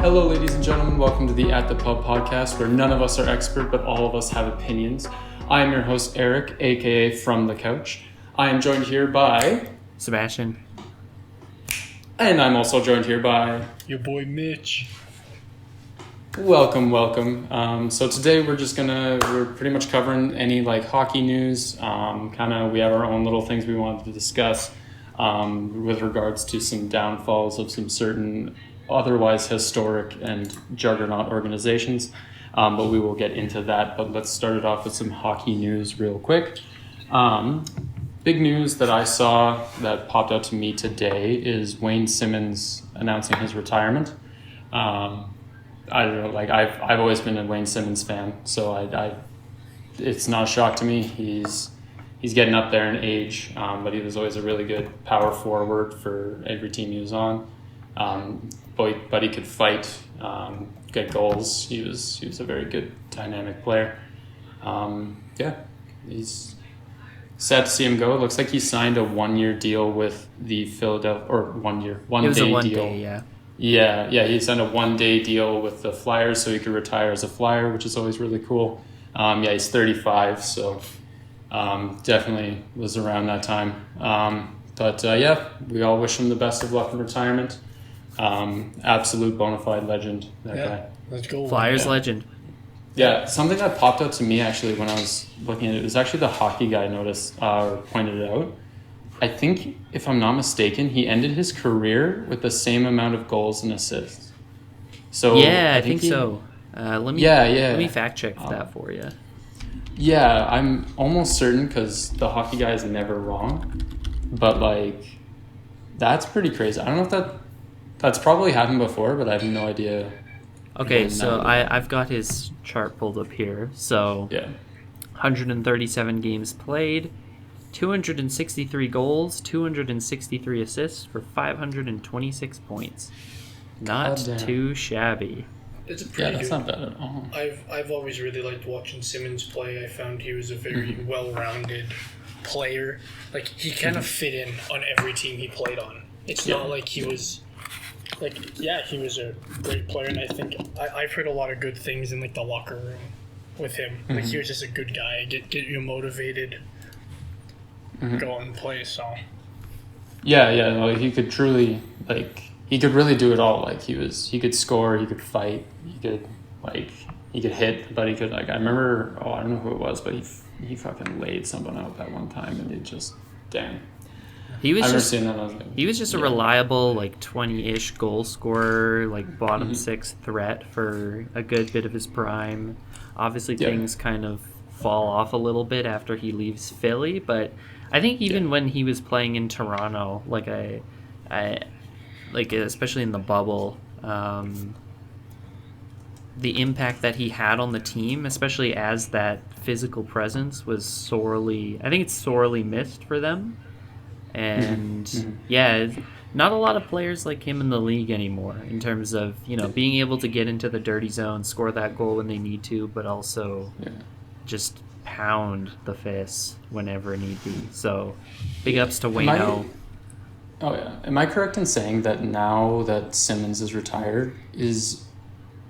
Hello, ladies and gentlemen. Welcome to the At the Pub podcast, where none of us are expert, but all of us have opinions. I am your host, Eric, aka From the Couch. I am joined here by Sebastian. And I'm also joined here by your boy Mitch. Welcome. So today we're pretty much covering any hockey news. We have our own little things we wanted to discuss with regards to some downfalls of some certain otherwise historic and juggernaut organizations. But we will get into that. But let's start it off with some hockey news real quick. Big news that I saw that popped out to me today is Wayne Simmons announcing his retirement. I don't know, I've always been a Wayne Simmons fan, so I it's not a shock to me. He's getting up there in age, but he was always a really good power forward for every team he was on. But he could fight, get goals. He was a very good dynamic player. He's sad to see him go. It looks like he signed a 1-year deal with the Philadelphia, or 1 year, 1 it was day a 1 deal. day, yeah. Yeah, he signed a 1-day deal with the Flyers so he could retire as a Flyer, which is always really cool. He's 35, so definitely was around that time. We all wish him the best of luck in retirement. Absolute bona fide legend, that guy. Let's go. Flyers legend. Yeah, something that popped out to me actually when I was looking at it was actually the hockey guy pointed it out. I think, if I'm not mistaken, he ended his career with the same amount of goals and assists. So yeah, I think so. Let me fact check that for you. Yeah, I'm almost certain because the hockey guy is never wrong. But that's pretty crazy. I don't know if that's probably happened before, but I have no idea. Okay, so I've got his chart pulled up here. So 137 games played. 263 goals, 263 assists for 526 points. Not too shabby. It's pretty that's good. not bad at all. I've always really liked watching Simmons play. I found he was a very well-rounded player. He kind of fit in on every team he played on. It's not like he was he was a great player, and I think I've heard a lot of good things in the locker room with him. He was just a good guy, get you motivated. Go and play. So he could truly he could really do it all. He could score, he could fight, he could hit, but he could I remember I don't know who it was, but he fucking laid someone out that one time, and it just damn. He was He was just a reliable 20-ish goal scorer, bottom six threat for a good bit of his prime. Obviously things kind of fall off a little bit after he leaves Philly, but I think even when he was playing in Toronto, especially in the bubble, the impact that he had on the team, especially as that physical presence, was sorely missed for them. And not a lot of players like him in the league anymore in terms of being able to get into the dirty zone, score that goal when they need to, but also just pound the fists whenever need be. So big ups to Wayno. Am I correct in saying that now that Simmons is retired, is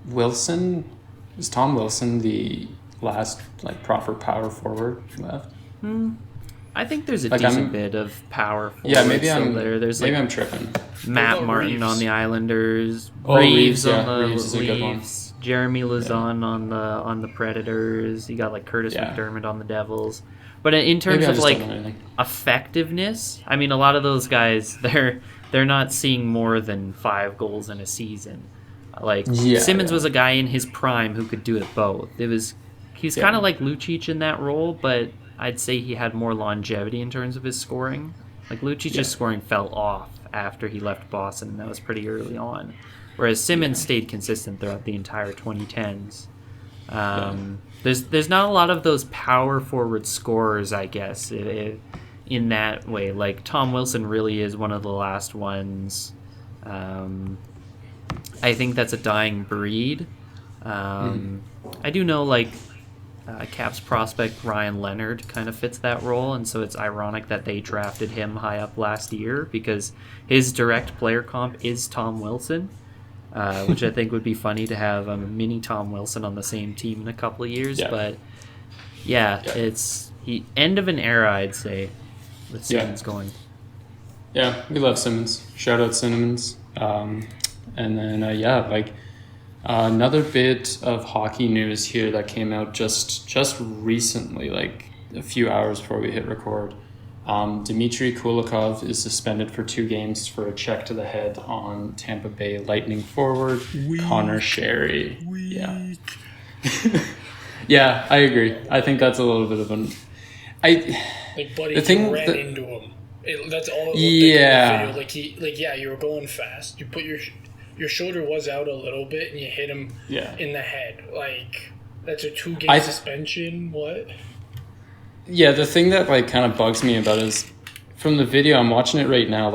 Tom Wilson the last proper power forward left? I think there's a decent bit of power forward. Yeah, maybe I'm tripping. Matt Martin Reeves? on the Islanders, Reeves on the Reeves is a good one. Leafs, Jeremy Lauzon on the Predators. You got Curtis McDermott on the Devils. But in terms of effectiveness, I mean, a lot of those guys they're not seeing more than 5 goals in a season. Simmons was a guy in his prime who could do it both. He's kind of like Lucic in that role, but I'd say he had more longevity in terms of his scoring. Lucic's scoring fell off after he left Boston, and that was pretty early on. Whereas Simmons stayed consistent throughout the entire 2010s. There's not a lot of those power forward scorers, I guess, in that way. Tom Wilson really is one of the last ones. I think that's a dying breed. I do know Caps prospect Ryan Leonard kind of fits that role, and so it's ironic that they drafted him high up last year because his direct player comp is Tom Wilson. which I think would be funny to have a mini Tom Wilson on the same team in a couple of years. Yeah. But it's end of an era, I'd say, with Simmons going. Yeah, we love Simmons. Shout out Simmons. And then, another bit of hockey news here that came out just recently, like a few hours before we hit record. Dmitry Kulikov is suspended for 2 games for a check to the head on Tampa Bay Lightning forward Connor Sherry. Yeah. Yeah, I agree. I think that's a little bit of an... buddy, the thing you ran that, into him. That's all it looked like in the video. You were going fast. You put your shoulder was out a little bit, and you hit him in the head. Like, that's a 2-game suspension. What? Yeah, the thing that kind of bugs me about it is from the video, I'm watching it right now.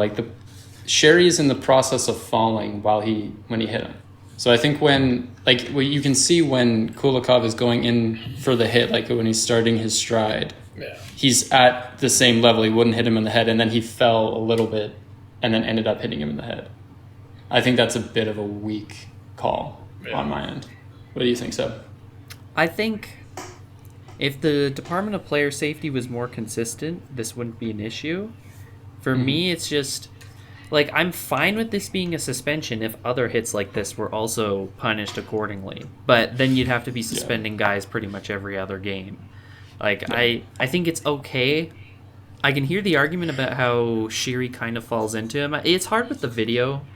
Sherry is in the process of falling when he hit him. So I think you can see when Kulikov is going in for the hit, like when he's starting his stride. Yeah. He's at the same level. He wouldn't hit him in the head, and then he fell a little bit, and then ended up hitting him in the head. I think that's a bit of a weak call on my end. What do you think, Seb? I think if the Department of Player Safety was more consistent, this wouldn't be an issue. For me, it's just, I'm fine with this being a suspension if other hits like this were also punished accordingly. But then you'd have to be suspending guys pretty much every other game. I think it's okay. I can hear the argument about how Shiri kind of falls into him. It's hard with the video.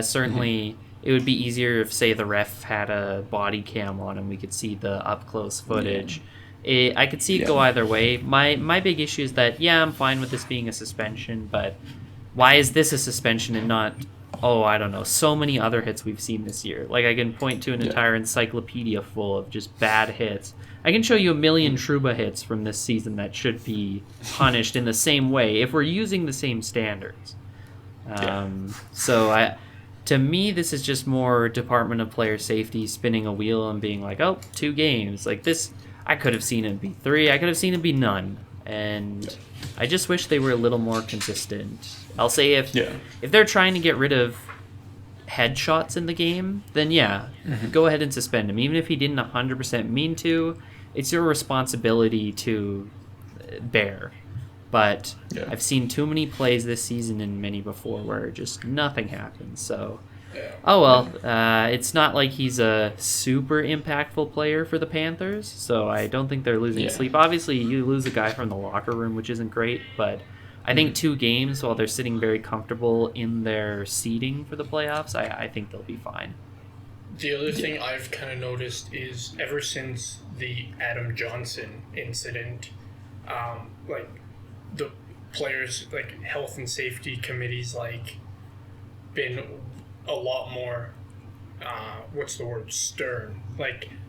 Certainly, it would be easier if, say, the ref had a body cam on and we could see the up-close footage. I could see it go either way. My big issue is that, I'm fine with this being a suspension, but why is this a suspension and not, I don't know, so many other hits we've seen this year? I can point to an entire encyclopedia full of just bad hits. I can show you a million Trouba hits from this season that should be punished in the same way if we're using the same standards. To me, this is just more Department of Player Safety spinning a wheel and being like, 2 games. This, I could have seen it be 3. I could have seen it be none. And I just wish they were a little more consistent. I'll say if they're trying to get rid of headshots in the game, then go ahead and suspend him. Even if he didn't 100% mean to, it's your responsibility to bear. But I've seen too many plays this season and many before where just nothing happens. So, it's not like he's a super impactful player for the Panthers. So I don't think they're losing sleep. Obviously, you lose a guy from the locker room, which isn't great. But I think 2 games, while they're sitting very comfortable in their seeding for the playoffs, I think they'll be fine. The other thing I've kind of noticed is ever since the Adam Johnson incident, the players, health and safety committees, been a lot more, stern.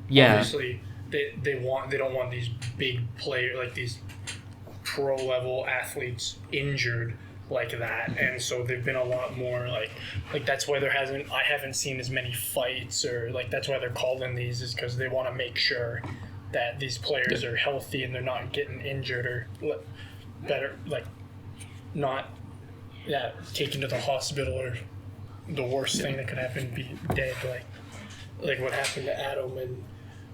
Obviously, they don't want these big players, these pro level athletes injured like that, and so they've been a lot more that's why I haven't seen as many fights, or that's why they're calling these, is because they want to make sure that these players are healthy and they're not getting injured or better, not taken to the hospital, or the worst thing that could happen, be dead, like what happened to Adam, and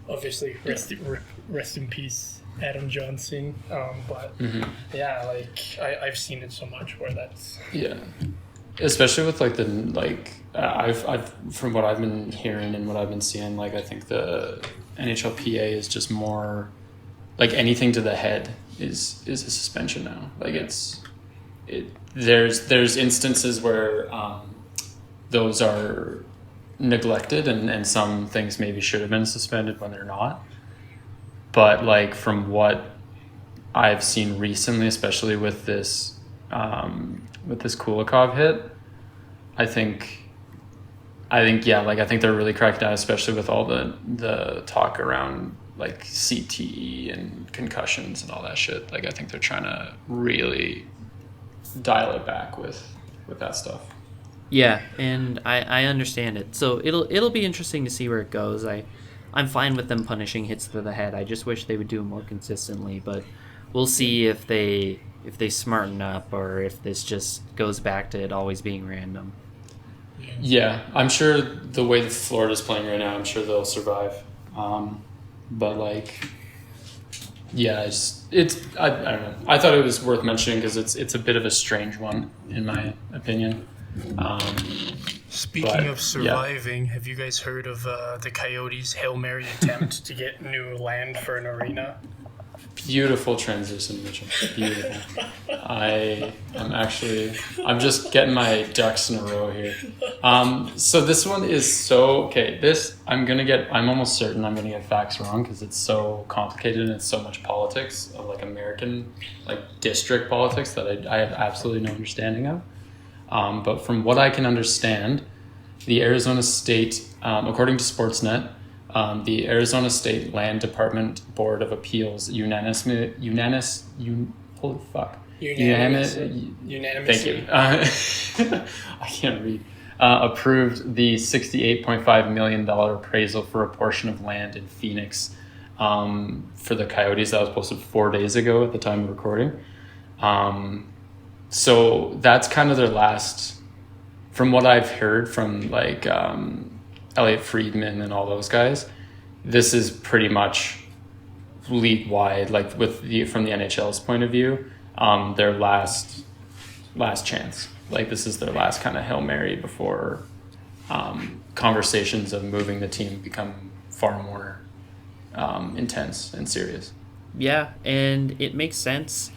obviously rest in peace Adam Johnson, but I've seen it so much where that's especially with I've from what I've been hearing and what I've been seeing, I think the NHLPA is just more anything to the head is a suspension now. There's instances where those are neglected, and some things maybe should have been suspended when they're not. But from what I've seen recently, especially with this Kulikov hit, I think they're really cracked down, especially with all the talk around CTE and concussions and all that shit. I think they're trying to really dial it back with that stuff. Yeah, and I understand it. So it'll be interesting to see where it goes. I'm fine with them punishing hits to the head. I just wish they would do it more consistently, but we'll see if they smarten up, or if this just goes back to it always being random. Yeah, I'm sure the way that Florida's playing right now, I'm sure they'll survive. But like, yeah, I don't know. I thought it was worth mentioning because it's a bit of a strange one in my opinion. Speaking of surviving, have you guys heard of the Coyotes' Hail Mary attempt to get new land for an arena? Beautiful transition, Mitchell. Beautiful. I'm just getting my ducks in a row here. So this one is okay. I'm almost certain I'm gonna get facts wrong because it's so complicated and it's so much politics of like American, like district politics that I have absolutely no understanding of. But from what I can understand, the Arizona State, according to Sportsnet, the Arizona State Land Department Board of Appeals unanimously. Thank you. I can't read. Approved the $68.5 million appraisal for a portion of land in Phoenix for the Coyotes. That was posted 4 days ago at the time of recording. So that's kind of their last, from what I've heard from like Elliot Friedman and all those guys, this is pretty much league wide, like from the NHL's point of view, their last chance. Like this is their last kind of Hail Mary before conversations of moving the team become far more intense and serious. Yeah, and it makes sense.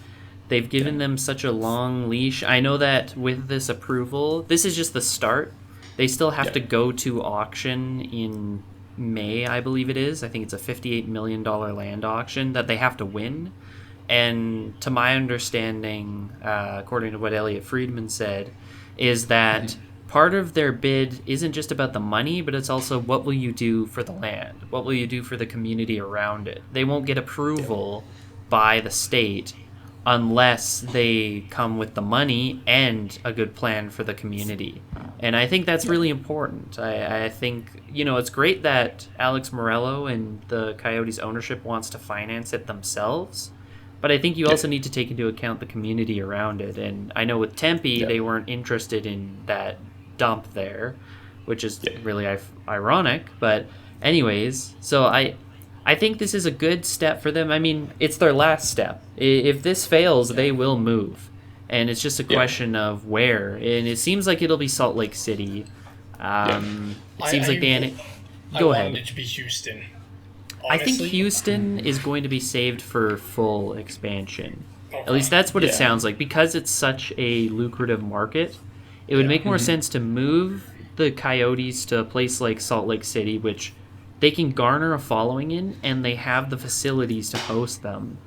They've given them such a long leash. I know that with this approval, this is just the start. They still have to go to auction in May, I believe it is. I think it's a $58 million land auction that they have to win. And to my understanding, according to what Elliot Friedman said, is that part of their bid isn't just about the money, but it's also what will you do for the land? What will you do for the community around it? They won't get approval by the state unless they come with the money and a good plan for the community. And I think that's really important. I think, it's great that Alex Morello and the Coyotes ownership wants to finance it themselves, but I think you also need to take into account the community around it. And I know with Tempe, they weren't interested in that dump there, which is really ironic. But anyways, so I think this is a good step for them. I mean, it's their last step. If this fails, they will move. And it's just a question of where. And it seems like it'll be Salt Lake City. It seems like Go ahead. I wanted it to be Houston. Honestly, I think Houston is going to be saved for full expansion. Okay. At least that's what it sounds like. Because it's such a lucrative market, it would make more sense to move the Coyotes to a place like Salt Lake City, which they can garner a following in, and they have the facilities to host them.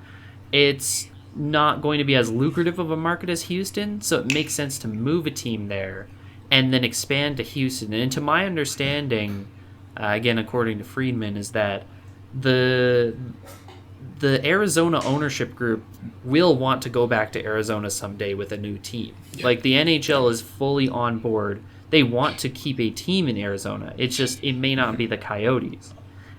It's not going to be as lucrative of a market as Houston, so it makes sense to move a team there and then expand to Houston. And to my understanding, again, according to Friedman, is that the Arizona ownership group will want to go back to Arizona someday with a new team. Yeah. Like, the NHL is fully on board. They want to keep a team in Arizona. It's just, it may not be the Coyotes.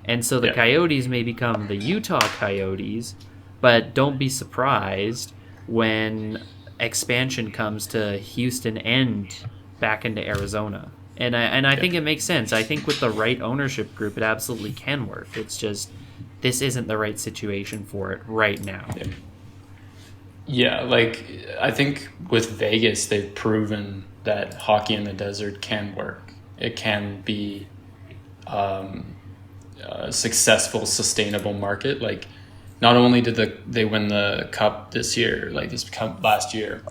And so the Coyotes may become the Utah Coyotes, but don't be surprised when expansion comes to Houston and back into Arizona. And I think it makes sense. I think with the right ownership group, it absolutely can work. It's just, this isn't the right situation for it right now. Yeah, like, I think with Vegas, they've proven that hockey in the desert can work. It can be a successful, sustainable market. Like, not only did they win the cup this year, like this cup last year,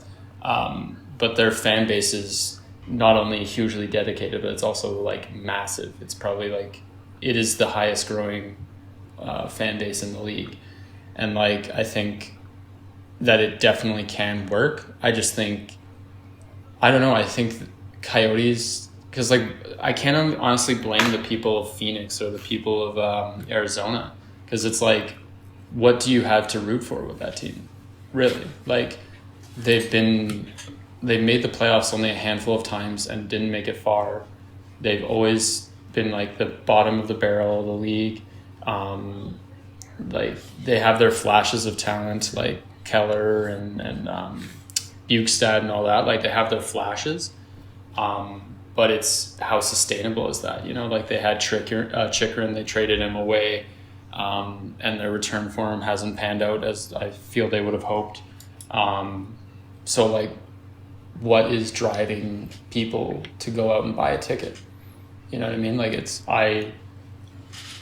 but their fan base is not only hugely dedicated, but it's also like massive. It's probably like, it is the highest growing fan base in the league. And like, I think that it definitely can work. I just think, I don't know, I think Coyotes, because like, I can't honestly blame the people of Phoenix or the people of Arizona, because it's like, what do you have to root for with that team? Really? Like, they've made the playoffs only a handful of times and didn't make it far. They've always been like the bottom of the barrel of the league. Like, they have their flashes of talent, like Keller and Bukestad and all that. Like, they have their flashes. But but it's how sustainable is that? You know, like they had Chikrin, they traded him away, and their return for him hasn't panned out as I feel they would have hoped. So like, what is driving people to go out and buy a ticket? You know what I mean? Like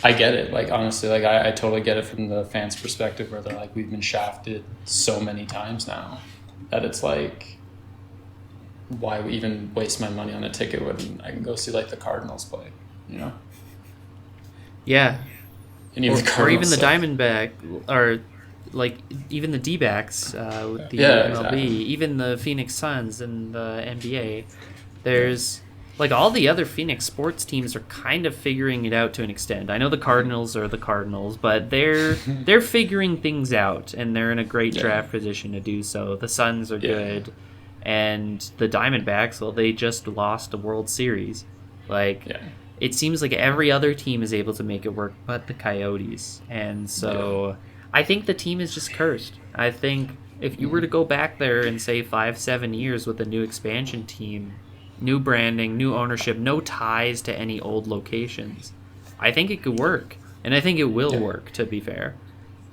I get it. Like, honestly, like I totally get it from the fans' perspective where they're like, we've been shafted so many times now that it's like, why even waste my money on a ticket when I can go see like the Cardinals play, you know? Yeah. And even or even the Diamondback, or like even the D-backs with the MLB, exactly. Even the Phoenix Suns and the NBA. There's like all the other Phoenix sports teams are kind of figuring it out to an extent. I know the Cardinals are the Cardinals, but they're figuring things out, and they're in a great draft position to do so. The Suns are good, and the Diamondbacks, well, they just lost a World Series. Like, it seems like every other team is able to make it work, but the Coyotes. And so I think the team is just cursed. I think if you were to go back there and say 5-7 years with a new expansion team, new branding, new ownership, no ties to any old locations, I think it could work. And I think it will work, to be fair.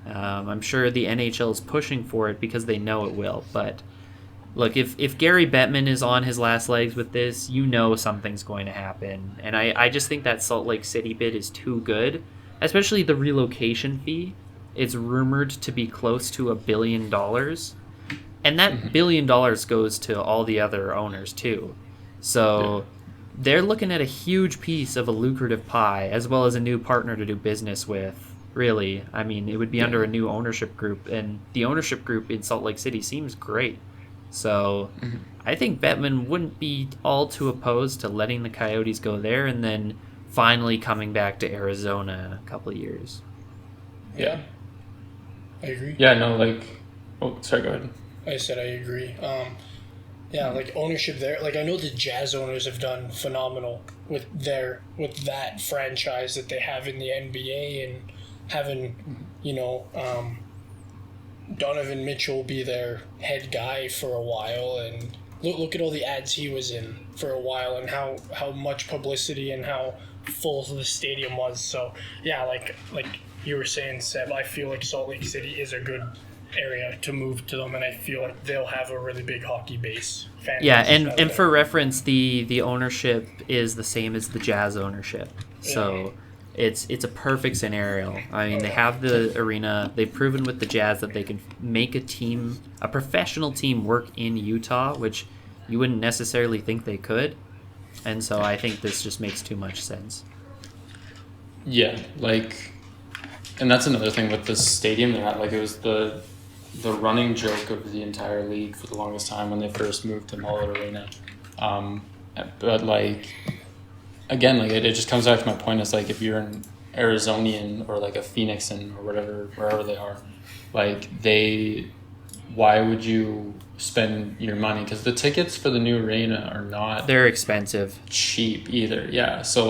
I'm sure the NHL is pushing for it because they know it will. But look, if Gary Bettman is on his last legs with this, you know something's going to happen. And I just think that Salt Lake City bid is too good, especially the relocation fee. It's rumored to be close to $1 billion. And that $1 billion goes to all the other owners, too. So they're looking at a huge piece of a lucrative pie, as well as a new partner to do business with, really. I mean, it would be under a new ownership group, and the ownership group in Salt Lake City seems great. So I think Bettman wouldn't be all too opposed to letting the Coyotes go there and then finally coming back to Arizona in a couple of years. Yeah, I agree. Yeah, no, like... Oh, sorry, go ahead. I said I agree. Like ownership there. Like, I know the Jazz owners have done phenomenal with that franchise that they have in the NBA, and having, Donovan Mitchell be their head guy for a while, and look at all the ads he was in for a while, and how much publicity and how full the stadium was. So yeah, like you were saying, Seb, I feel like Salt Lake City is a good area to move to them, and I feel like they'll have a really big hockey base. And for reference, the ownership is the same as the Jazz ownership, so it's a perfect scenario. I mean, they have the arena. They've proven with the Jazz that they can make a professional team work in Utah, which you wouldn't necessarily think they could, and so I think this just makes too much sense. Yeah, and that's another thing with this stadium they're at. Like, it was the running joke of the entire league for the longest time when they first moved to Mullet Arena. But again, it just comes back to my point. Is like, if you're an Arizonian or like a Phoenixan or whatever, wherever they are, why would you spend your money? Because the tickets for the new arena are not... They're expensive. Cheap either, yeah. So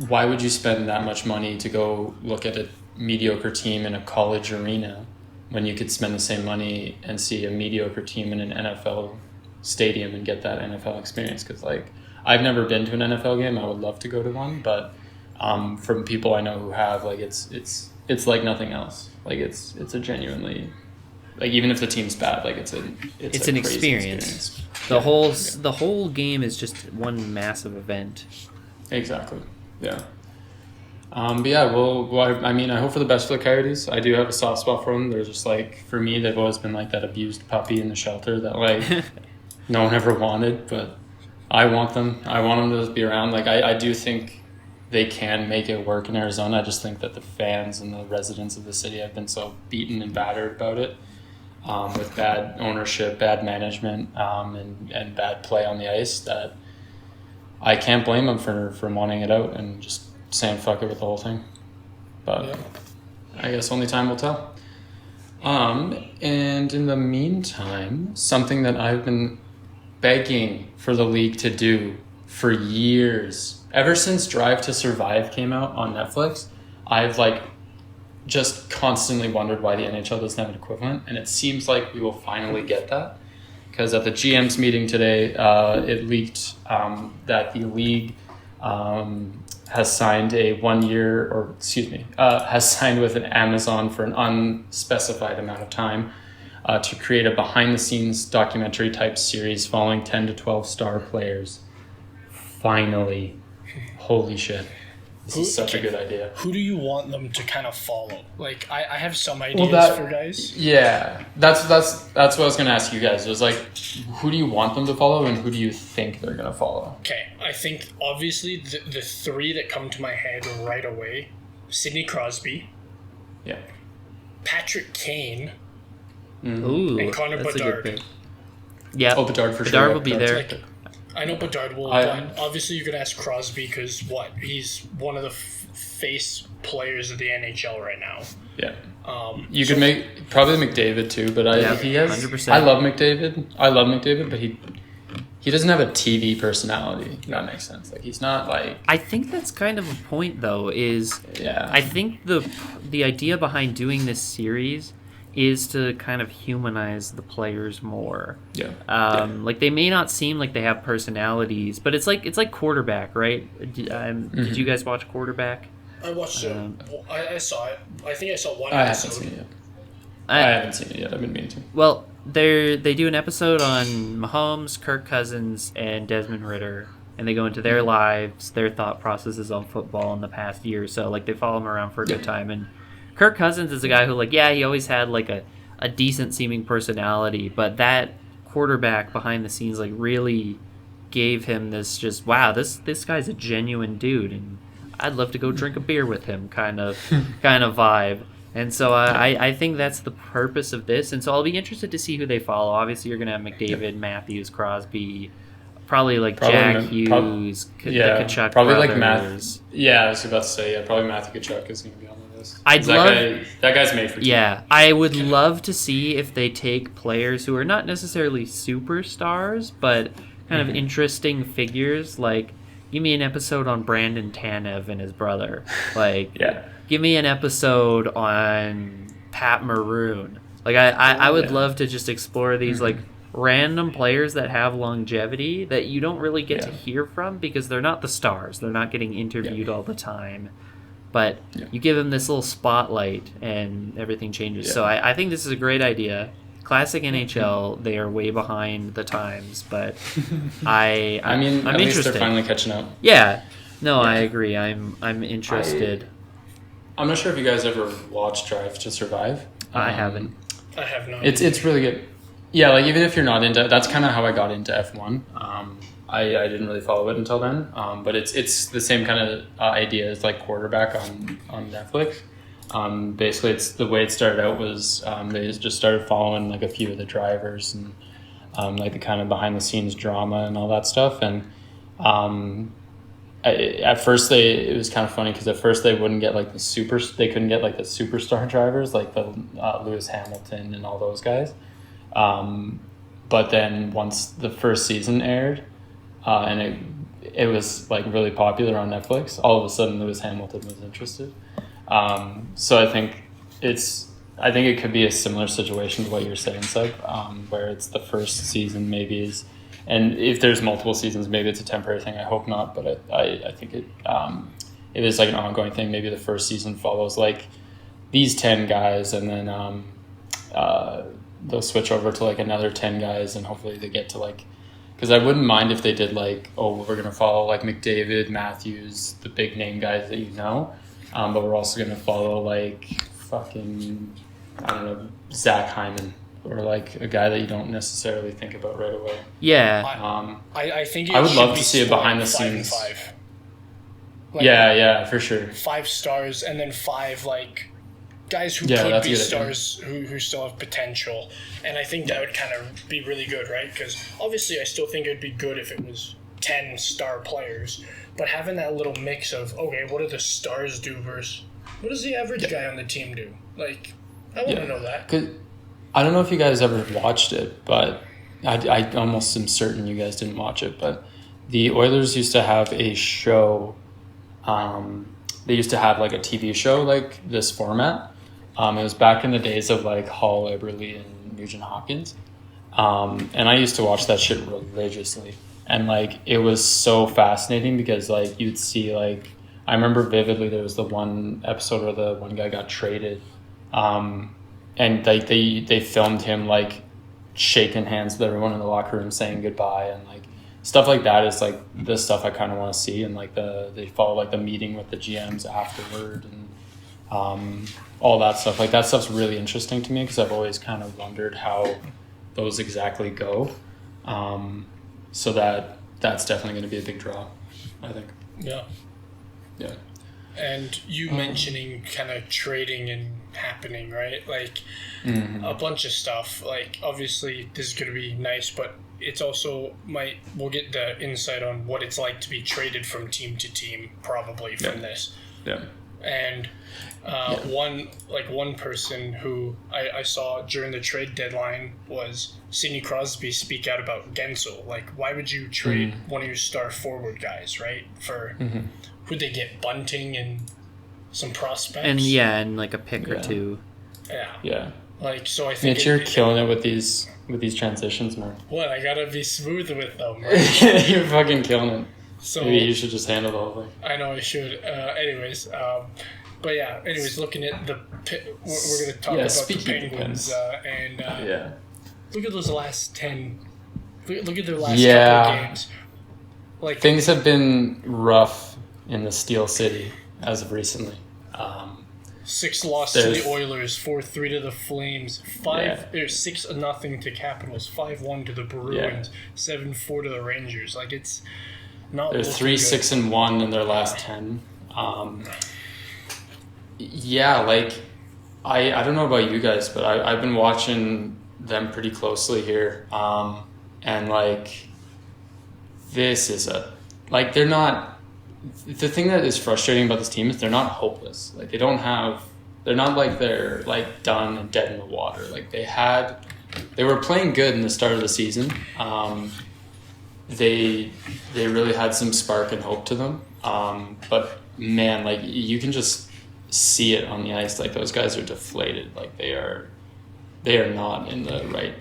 why would you spend that much money to go look at a mediocre team in a college arena when you could spend the same money and see a mediocre team in an NFL stadium and get that NFL experience? Because I've never been to an NFL game. I would love to go to one, but from people I know who have, it's like nothing else. It's a genuinely, even if the team's bad, it's an experience. The whole game is just one massive event. Exactly. Yeah. But yeah, well, I mean, I hope for the best for the Coyotes. I do have a soft spot for them. They're just for me, they've always been that abused puppy in the shelter that no one ever wanted, but I want them. I want them to be around. I do think they can make it work in Arizona. I just think that the fans and the residents of the city have been so beaten and battered about it, with bad ownership, bad management, and bad play on the ice, that I can't blame them for wanting it out and just saying fuck it with the whole thing. But I guess only time will tell. And in the meantime, something that I've been begging for the league to do for years, ever since Drive to Survive came out on Netflix, I've just constantly wondered why the NHL doesn't have an equivalent, and it seems like we will finally get that. because at the GM's meeting today, it leaked that the league has signed has signed with an Amazon for an unspecified amount of time to create a behind-the-scenes documentary type series following 10 to 12 star players. Finally. Holy shit. This is such a good idea. Who do you want them to kind of follow? Like, I have some ideas for guys. Yeah, that's what I was gonna ask you guys. It was like, who do you want them to follow, and who do you think they're gonna follow? Okay, I think obviously the three that come to my head right away: Sidney Crosby, Yeah. Patrick Kane, Ooh, and Connor that's a Bedard. good pick. Yeah, Oh, Bedard for sure. Bedard will be there. Like, I know Bedard will, but obviously you're gonna ask Crosby because he's one of the face players of the NHL right now. Yeah. You could make probably McDavid too, but he has. 100%. I love McDavid, but he doesn't have a TV personality. If that makes sense. Like he's not like. I think that's kind of a point though. Yeah. I think the idea behind doing this series is to kind of humanize the players more. Yeah. Like they may not seem like they have personalities, but it's like quarterback, right? Did you guys watch Quarterback? I watched it. I saw it. I think I saw one I episode. haven't seen it yet. I haven't seen it yet. I've been meaning to. Well, they do an episode on Mahomes, Kirk Cousins, and Desmond Ritter, and they go into their lives, their thought processes on football in the past year or so. Like they follow them around for a good time. And Kirk Cousins is a guy who, like, yeah, he always had like a decent seeming personality, but that quarterback behind the scenes like really gave him this just wow, this guy's a genuine dude, and I'd love to go drink a beer with him kind of vibe. And so I think that's the purpose of this. And so I'll be interested to see who they follow. Obviously, you're going to have McDavid, Matthews, Crosby, probably Jack Hughes, the Tkachuk probably brothers. like Matthew. Yeah, I was about to say, probably Matthew Tkachuk is going to be on the list. That guy's made for TV. Yeah, I would love to see if they take players who are not necessarily superstars, but kind of interesting figures. Like, give me an episode on Brandon Tanev and his brother. Like, give me an episode on Pat Maroon. Like, I would love to just explore these, like, random players that have longevity that you don't really get to hear from because they're not the stars. They're not getting interviewed all the time. But you give them this little spotlight and everything changes. Yeah. So I think this is a great idea. Classic NHL, they are way behind the times, but I'm at interested. Least they're finally catching up. Yeah. No, I agree. I'm interested. I'm not sure if you guys ever watched Drive to Survive. I haven't. I have not. It's really good. Yeah, like even if you're not into, that's kind of how I got into F1. I didn't really follow it until then, but it's the same kind of idea as like Quarterback on Netflix. Basically, it's the way it started out was they just started following like a few of the drivers and like the kind of behind the scenes drama and all that stuff. And at first it was kind of funny because at first they couldn't get like the superstar drivers like the Lewis Hamilton and all those guys. But then once the first season aired, and it was like really popular on Netflix, all of a sudden Lewis Hamilton was interested. So I think it could be a similar situation to what you're saying, Seb, where it's the first season maybe is, and if there's multiple seasons, maybe it's a temporary thing. I hope not, but I think it is like an ongoing thing. Maybe the first season follows like these 10 guys, and then they'll switch over to like another 10 guys, and hopefully they get to like, because I wouldn't mind if they did like, we're going to follow like McDavid, Matthews, the big name guys that you know, but we're also going to follow like fucking, I don't know, Zach Hyman, or like a guy that you don't necessarily think about right away. Yeah. I think I would love to see it behind the scenes. 5. Like, yeah, for sure. 5 stars, and then 5 like guys who could be stars who still have potential. And I think that would kind of be really good, right? Because obviously I still think it would be good if it was 10 star players, but having that little mix of, okay, what do the stars do versus what does the average guy on the team do? Like, I want to know that. 'Cause I don't know if you guys ever watched it, but I almost am certain you guys didn't watch it, but the Oilers used to have a show. They used to have like a TV show like this format. It was back in the days of like Hall Eberle and Nugent Hopkins. And I used to watch that shit religiously. And, like, it was so fascinating because, like, you'd see, like, I remember vividly there was the one episode where the one guy got traded. And, like, they filmed him, like, shaking hands with everyone in the locker room saying goodbye. And, like, stuff like that is, like, the stuff I kind of want to see. And, like, they follow, like, the meeting with the GMs afterward and all that stuff. Like, that stuff's really interesting to me because I've always kind of wondered how those exactly go. So that's definitely going to be a big draw, I think. Yeah. Yeah. And you mentioning kind of trading and happening, right? Like a bunch of stuff. Like, obviously this is going to be nice, but it's also we'll get the insight on what it's like to be traded from team to team probably from this. Yeah. And one person who I saw during the trade deadline was Sidney Crosby speak out about Gensel. Like, why would you trade one of your star forward guys, right? For who'd they get? Bunting and some prospects? And like a pick or two. Yeah. Yeah. Like, so I think you're killing it with these transitions, man. What? I gotta be smooth with them, right? You're fucking killing it. So maybe you should just handle the whole thing. I know I should. But yeah, anyways, looking at we're going to talk about the Penguins. Look at those last 10. Look at their last couple of games. Like, things have been rough in the Steel City as of recently. 6 losses to the Oilers, 4-3 to the Flames, 6-0 to Capitals, 5-1 to the Bruins, 7-4 to the Rangers. Like, it's not. They're 3-6-1 in their last 10. Yeah, like, I don't know about you guys, but I've been watching them pretty closely here. And, like, this is they're not... The thing that is frustrating about this team is they're not hopeless. Like, they're not like they're, like, done and dead in the water. Like, they were playing good in the start of the season. They really had some spark and hope to them. But, man, like, you can just see it on the ice. Like, those guys are deflated. Like, they are not in the right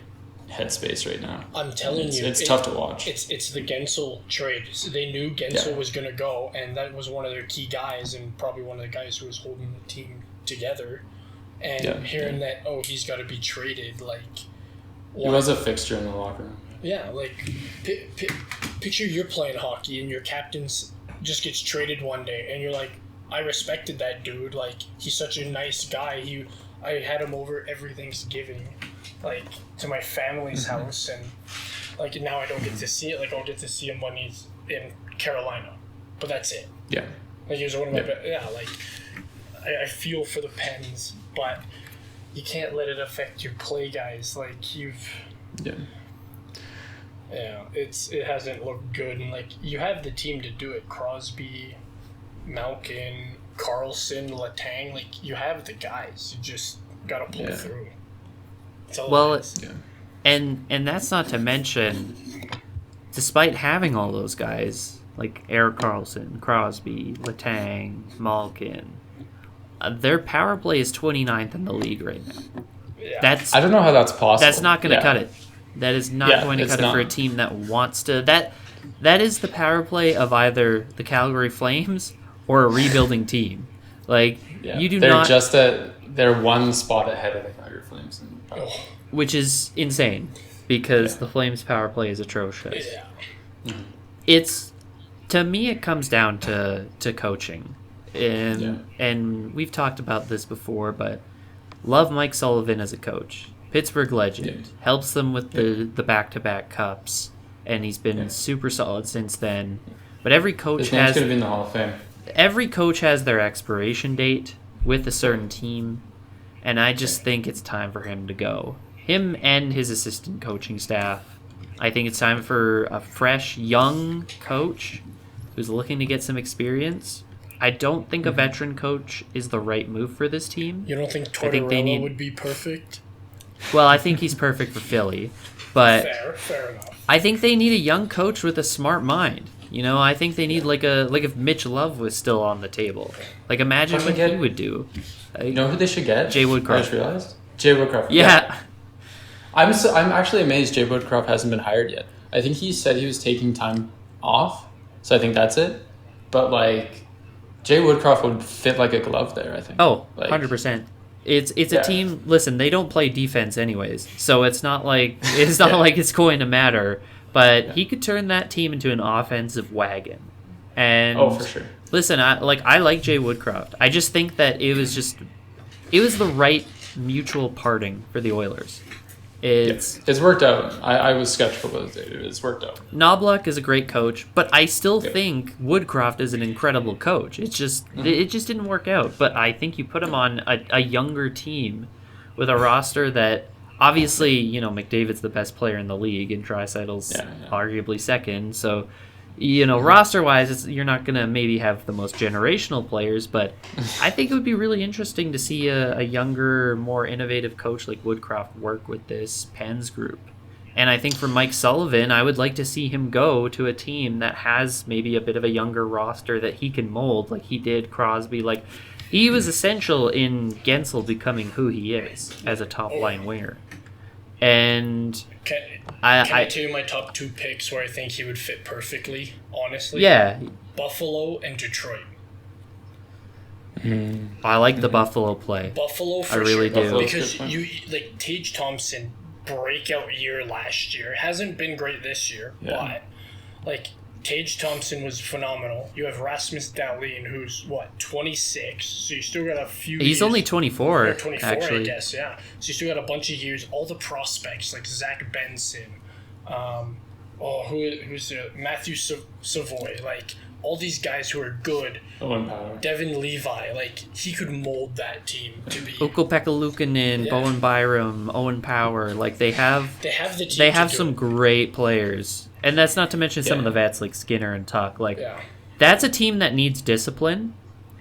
headspace right now. I'm telling you, it's tough to watch. It's the Gensel trade. So they knew Gensel was going to go, and that was one of their key guys, and probably one of the guys who was holding the team together. And hearing that, he's got to be traded, like, he was a fixture in the locker room. Yeah, like, picture you're playing hockey and your captain just gets traded one day, and you're like, I respected that dude. Like, he's such a nice guy. I had him over every Thanksgiving, like, to my family's house, and, like, now I don't get to see it. Like, I'll get to see him when he's in Carolina, but that's it. Yeah. Like, he was one of my like, I feel for the Pens, but you can't let it affect your play, guys. Like, it hasn't looked good, and, like, you have the team to do it. Crosby, Malkin, Carlson, Letang, like, you have the guys. You just gotta pull through. And that's not to mention, despite having all those guys like Erik Karlsson, Crosby, Letang, Malkin, their power play is 29th in the league right now. Yeah. I don't know how that's possible. That's not going to cut it. That is not going to cut it for a team that wants to. That is the power play of either the Calgary Flames or a rebuilding team. Like, you do not... They're one spot ahead of the Calgary Flames. Which is insane, because the Flames' power play is atrocious. Yeah. Mm-hmm. It's... To me, it comes down to coaching. And we've talked about this before, but love Mike Sullivan as a coach. Pittsburgh legend. Helps them with the back-to-back cups. And he's been super solid since then. But every coach His name's going to be in the Hall of Fame. Every coach has their expiration date with a certain team, and I just think it's time for him to go. Him and his assistant coaching staff. I think it's time for a fresh, young coach who's looking to get some experience. I don't think a veteran coach is the right move for this team. You don't think Tortorella would be perfect? Well, I think he's perfect for Philly, but fair enough. I think they need a young coach with a smart mind. You know, I think they need like if Mitch Love was still on the table. Like, imagine what he would do. You know who they should get? Jay Woodcroft. I just realized? Jay Woodcroft. Yeah. I'm actually amazed Jay Woodcroft hasn't been hired yet. I think he said he was taking time off, so I think that's it. But like, Jay Woodcroft would fit like a glove there, I think. Oh, like, 100%. It's a team. Listen, they don't play defense anyways, so it's not like like it's going to matter. But he could turn that team into an offensive wagon. And for sure. Listen, I like Jay Woodcroft. I just think that it was the right mutual parting for the Oilers. It's worked out. I was skeptical, but it's worked out. Knobloch is a great coach, but I still think Woodcroft is an incredible coach. It just didn't work out. But I think you put him on a younger team with a roster that obviously, McDavid's the best player in the league and Draisaitl's arguably second. So, roster-wise, you're not going to maybe have the most generational players, but I think it would be really interesting to see a younger, more innovative coach like Woodcroft work with this Pens group. And I think for Mike Sullivan, I would like to see him go to a team that has maybe a bit of a younger roster that he can mold, like he did Crosby. Like, he was essential in Gensel becoming who he is as a top-line winger. And Can I tell you my top 2 picks where I think he would fit perfectly, honestly? Yeah. Buffalo and Detroit. I like the Buffalo play. Buffalo for I really sure. do. Because Tage Thompson, breakout year last year. Hasn't been great this year, but Tage Thompson was phenomenal. You have Rasmus Dahlin, who's 26, so you still got a few. He's years. only 24. Or 24, actually. I guess. Yeah. So you still got a bunch of years. All the prospects like Zach Benson, who's Matthew Savoy, like all these guys who are good. Owen Power. Devin Levi, he could mold that team to be. Ukko-Pekka Luukkonen, Bowen Byram, Owen Power, they have the team. They have some great players. And that's not to mention some of the vets like Skinner and Tuck. That's a team that needs discipline.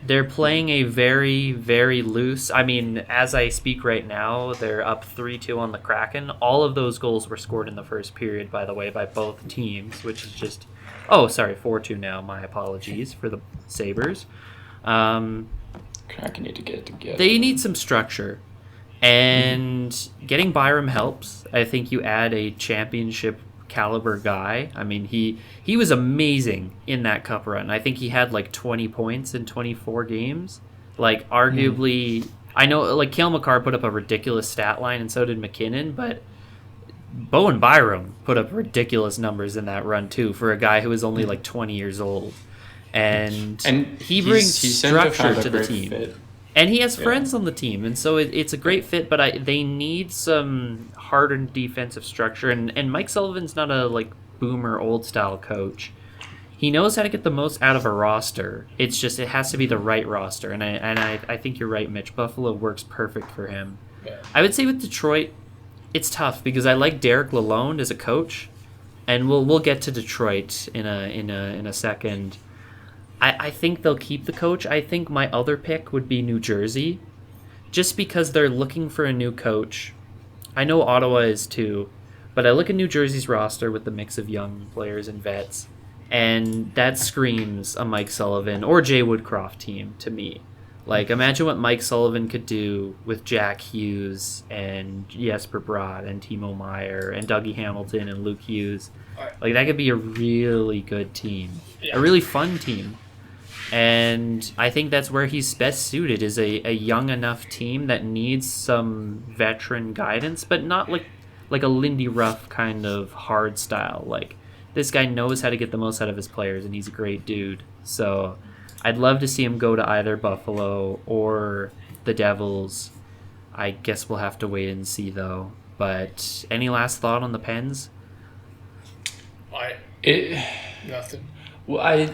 They're playing a very, very loose. I mean, as I speak right now, they're up 3-2 on the Kraken. All of those goals were scored in the first period, by the way, by both teams, which is just... Oh, sorry, 4-2 now. My apologies for the Sabres. Kraken need to get it together. They need some structure. And getting Byram helps. I think you add a championship caliber guy. I mean, he was amazing in that cup run. I think he had 20 points in 24 games. Arguably, I know Cale Makar put up a ridiculous stat line, and so did McKinnon, but Bowen Byram put up ridiculous numbers in that run too for a guy who is only 20 years old, and he brings structure to the team. Fit. And he has friends on the team, and so it's a great fit, but they need some hardened defensive structure. And Mike Sullivan's not a boomer old-style coach. He knows how to get the most out of a roster. It's just it has to be the right roster, and I think you're right, Mitch. Buffalo works perfect for him. Yeah. I would say with Detroit, it's tough because I like Derek Lalonde as a coach, and we'll get to Detroit in a second. I think they'll keep the coach. I think my other pick would be New Jersey, just because they're looking for a new coach. I know Ottawa is too, but I look at New Jersey's roster with the mix of young players and vets, and that screams a Mike Sullivan or Jay Woodcroft team to me. Imagine what Mike Sullivan could do with Jack Hughes and Jesper Bratt and Timo Meier and Dougie Hamilton and Luke Hughes. That could be a really good team, a really fun team. And I think that's where he's best suited, is a young enough team that needs some veteran guidance, but not like a Lindy Ruff kind of hard style. This guy knows how to get the most out of his players, and he's a great dude. So I'd love to see him go to either Buffalo or the Devils. I guess we'll have to wait and see, though. But any last thought on the Pens? Nothing. Well,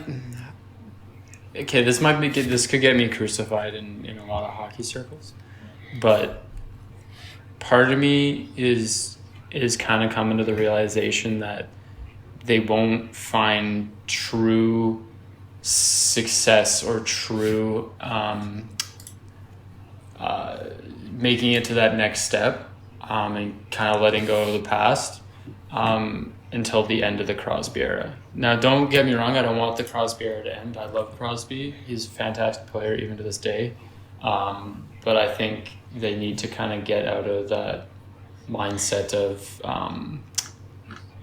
okay, this could get me crucified in a lot of hockey circles, but part of me is kind of coming to the realization that they won't find true success or true making it to that next step and kind of letting go of the past until the end of the Crosby era. Now, don't get me wrong, I don't want the Crosby era to end. I love Crosby. He's a fantastic player even to this day. But I think they need to kind of get out of mindset of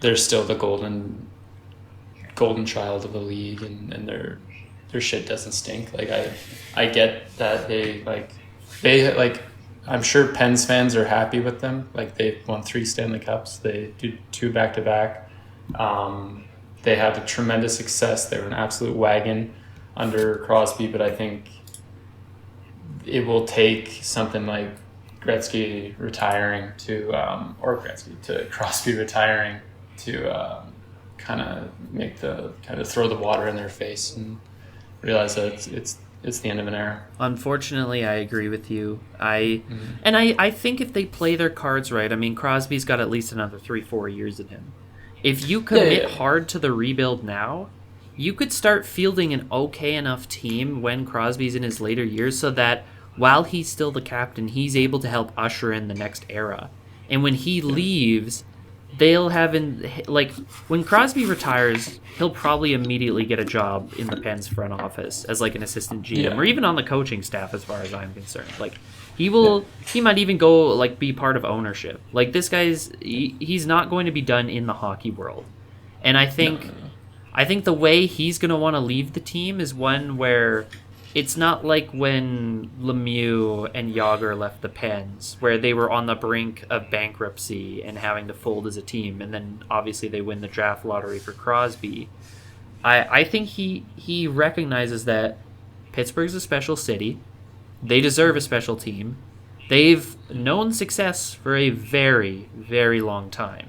they're still the golden child of the league, and their shit doesn't stink. Like I get that they I'm sure Pens fans are happy with them. Like they've won 3 Stanley Cups. They do 2 back-to-back. They had a tremendous success. They were an absolute wagon under Crosby, but I think it will take something like Crosby retiring to kind of throw the water in their face and realize that it's the end of an era. Unfortunately, I agree with you. I think if they play their cards right, I mean, Crosby's got at least another 3-4 years in him. If you commit hard to the rebuild now, you could start fielding an okay enough team when Crosby's in his later years so that while he's still the captain, he's able to help usher in the next era. And when he leaves, they'll have when Crosby retires, he'll probably immediately get a job in the Pens front office as like an assistant GM or even on the coaching staff as far as I'm concerned. Like he might even go like be part of ownership. Like this guy's he's not going to be done in the hockey world. And I think the way he's going to want to leave the team is one where it's not like when Lemieux and Yager left the Pens, where they were on the brink of bankruptcy and having to fold as a team, and then obviously they win the draft lottery for Crosby. I think he recognizes that Pittsburgh's a special city. They deserve a special team. They've known success for a very, very long time.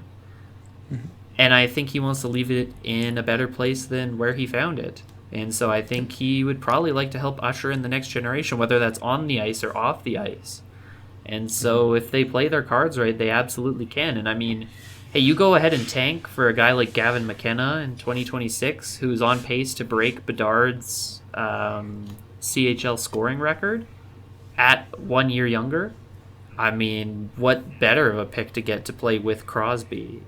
Mm-hmm. And I think he wants to leave it in a better place than where he found it. And so I think he would probably like to help usher in the next generation, whether that's on the ice or off the ice. And so if they play their cards right, they absolutely can. And I mean, hey, you go ahead and tank for a guy like Gavin McKenna in 2026, who's on pace to break Bedard's CHL scoring record at 1 year younger. I mean, what better of a pick to get to play with Crosby?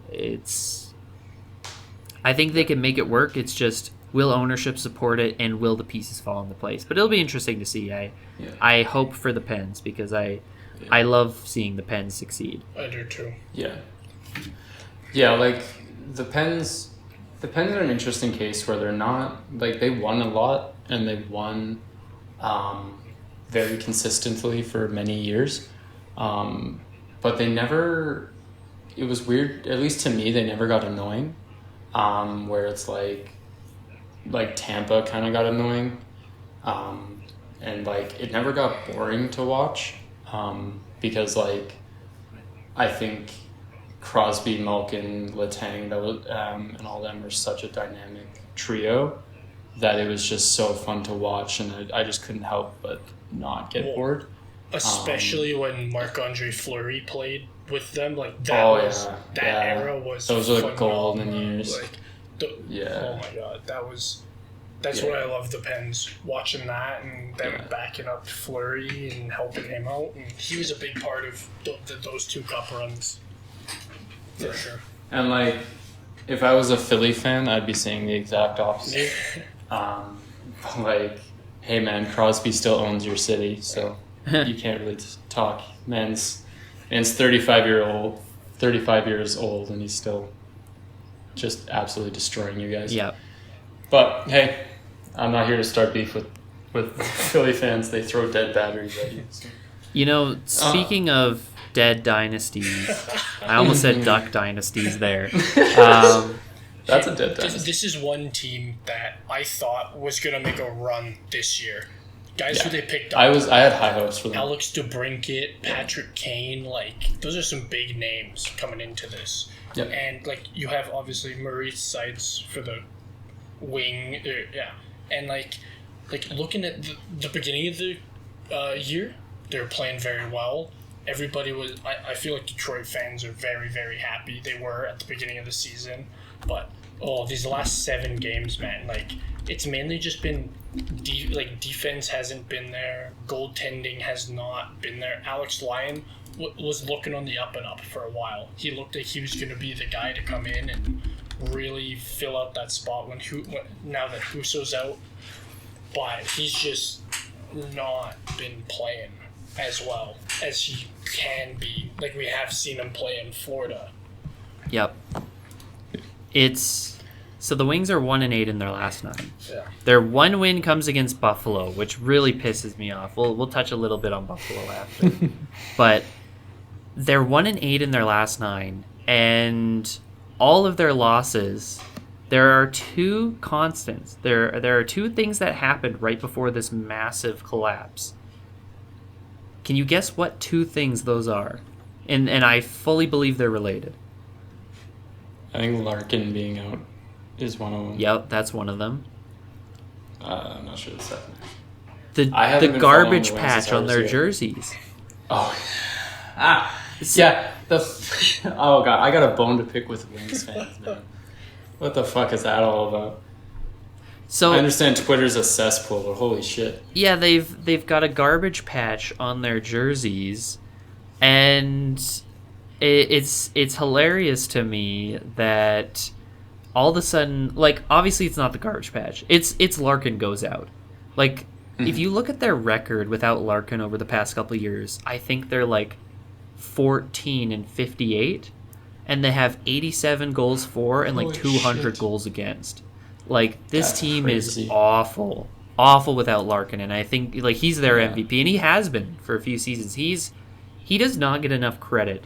I think they can make it work. It's just, will ownership support it, and will the pieces fall into place? But it'll be interesting to see. I hope for the Pens because I love seeing the Pens succeed. I do too. Yeah, like the Pens are an interesting case where they're not like they won a lot and they won very consistently for many years, but they never. It was weird, at least to me. They never got annoying, where it's like Tampa kind of got annoying, and like it never got boring to watch, because like I think Crosby, Malkin, Letang, and all them are such a dynamic trio that it was just so fun to watch, and I just couldn't help but not get bored. Especially when Marc-Andre Fleury played with them, like that era was those are the golden years. Like, oh my god, that's what I love the Pens, watching that and them backing up Fleury and helping him out, and he was a big part of those 2 cup runs for sure. And like, if I was a Philly fan, I'd be saying the exact opposite. Like, hey man, Crosby still owns your city, so you can't really talk. Man's 35 years old, and he's still just absolutely destroying you guys. Yeah. But hey, I'm not here to start beef with Philly fans. They throw dead batteries at you. So. You know, speaking of dead dynasties, I almost said duck dynasties there. That's a dead dynasty. This is one team that I thought was going to make a run this year. Guys who they picked up. I had high hopes for them. Alex DeBrincat, Patrick Kane, like those are some big names coming into this. Yep. And like you have obviously Maurice Sides for the wing, and like looking at the beginning of the year, they were playing very well. Everybody was. I feel like Detroit fans are very, very happy. They were at the beginning of the season, but these last 7 games, man, like it's mainly just been defense hasn't been there, goaltending has not been there. Alex Lyon was looking on the up and up for a while. He looked like he was going to be the guy to come in and really fill out that spot now that Husso's out, but he's just not been playing. as well as he can be. Like, we have seen him play in Florida. Yep. So the Wings are 1-8 in their last 9. Yeah. Their one win comes against Buffalo, which really pisses me off. We'll touch a little bit on Buffalo after. But they're 1-8 in their last 9, and all of their losses, there are 2 constants. There are 2 things that happened right before this massive collapse. Can you guess what 2 things those are? And I fully believe they're related. I think Larkin being out is one of them. Yep, that's one of them. I'm not sure the second. The garbage patch on their jerseys. Oh. Yeah. Oh, God. I got a bone to pick with Wings fans, man. What the fuck is that all about? So I understand Twitter's a cesspool, but holy shit. Yeah, they've got a garbage patch on their jerseys, and it's hilarious to me that all of a sudden, like, obviously it's not the garbage patch. It's Larkin goes out. Like, if you look at their record without Larkin over the past couple of years, I think they're like 14-58, and they have 87 goals for and like Holy 200 shit. goals against. Like, this That's team crazy. is awful without Larkin, and I think like he's their MVP, and he has been for a few seasons. He does not get enough credit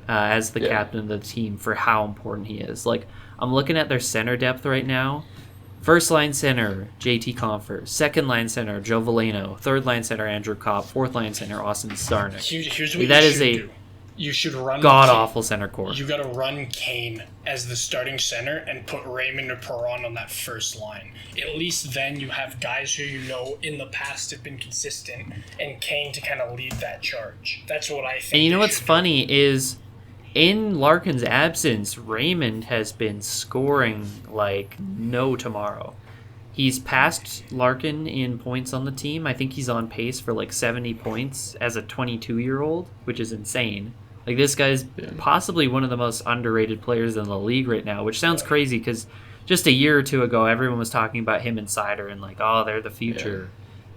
as the captain of the team for how important he is. Like, I'm looking at their center depth right now. First line center, JT Confer. Second line center, Joe Veleno. Third line center, Andrew Kopp. Fourth line center, Austin Starnick. Here's what That you is should a do. You should run god-awful center core. You got to run Kane as the starting center and put Raymond or Perron on that first line. At least then you have guys who you know in the past have been consistent, and Kane to kind of lead that charge. That's what I think. And you know what's funny is, in Larkin's absence, Raymond has been scoring like no tomorrow. He's passed Larkin in points on the team. I think he's on pace for like 70 points as a 22-year-old, which is insane. Like, this guy's possibly one of the most underrated players in the league right now, which sounds crazy because just a year or two ago, everyone was talking about him and Sider and like, oh, they're the future.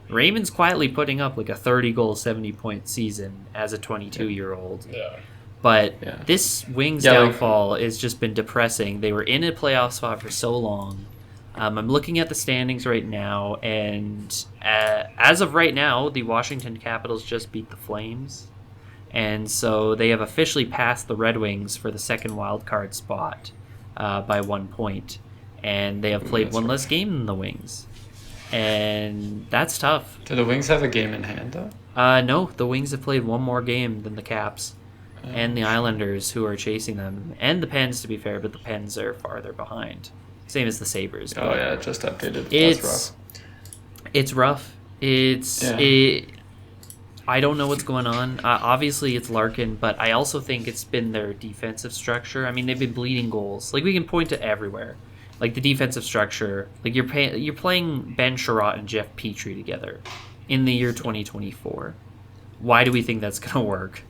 Yeah. Raymond's quietly putting up like a 30-goal, 70-point season as a 22-year-old. Yeah. But this Wings downfall has just been depressing. They were in a playoff spot for so long. I'm looking at the standings right now, and as of right now, the Washington Capitals just beat the Flames. And so they have officially passed the Red Wings for the second wild card spot by 1 point. And they have played one less game than the Wings. And that's tough. Do the Wings have a game in hand, though? No, the Wings have played one more game than the Caps. And the Islanders, who are chasing them. And the Pens, to be fair, but the Pens are farther behind. Same as the Sabres. Oh, yeah, just updated. That's rough. It's rough. I don't know what's going on. Obviously, it's Larkin, but I also think it's been their defensive structure. I mean, they've been bleeding goals. Like, we can point to everywhere. Like, the defensive structure. Like, you're playing Ben Sherratt and Jeff Petrie together in the year 2024. Why do we think that's going to work?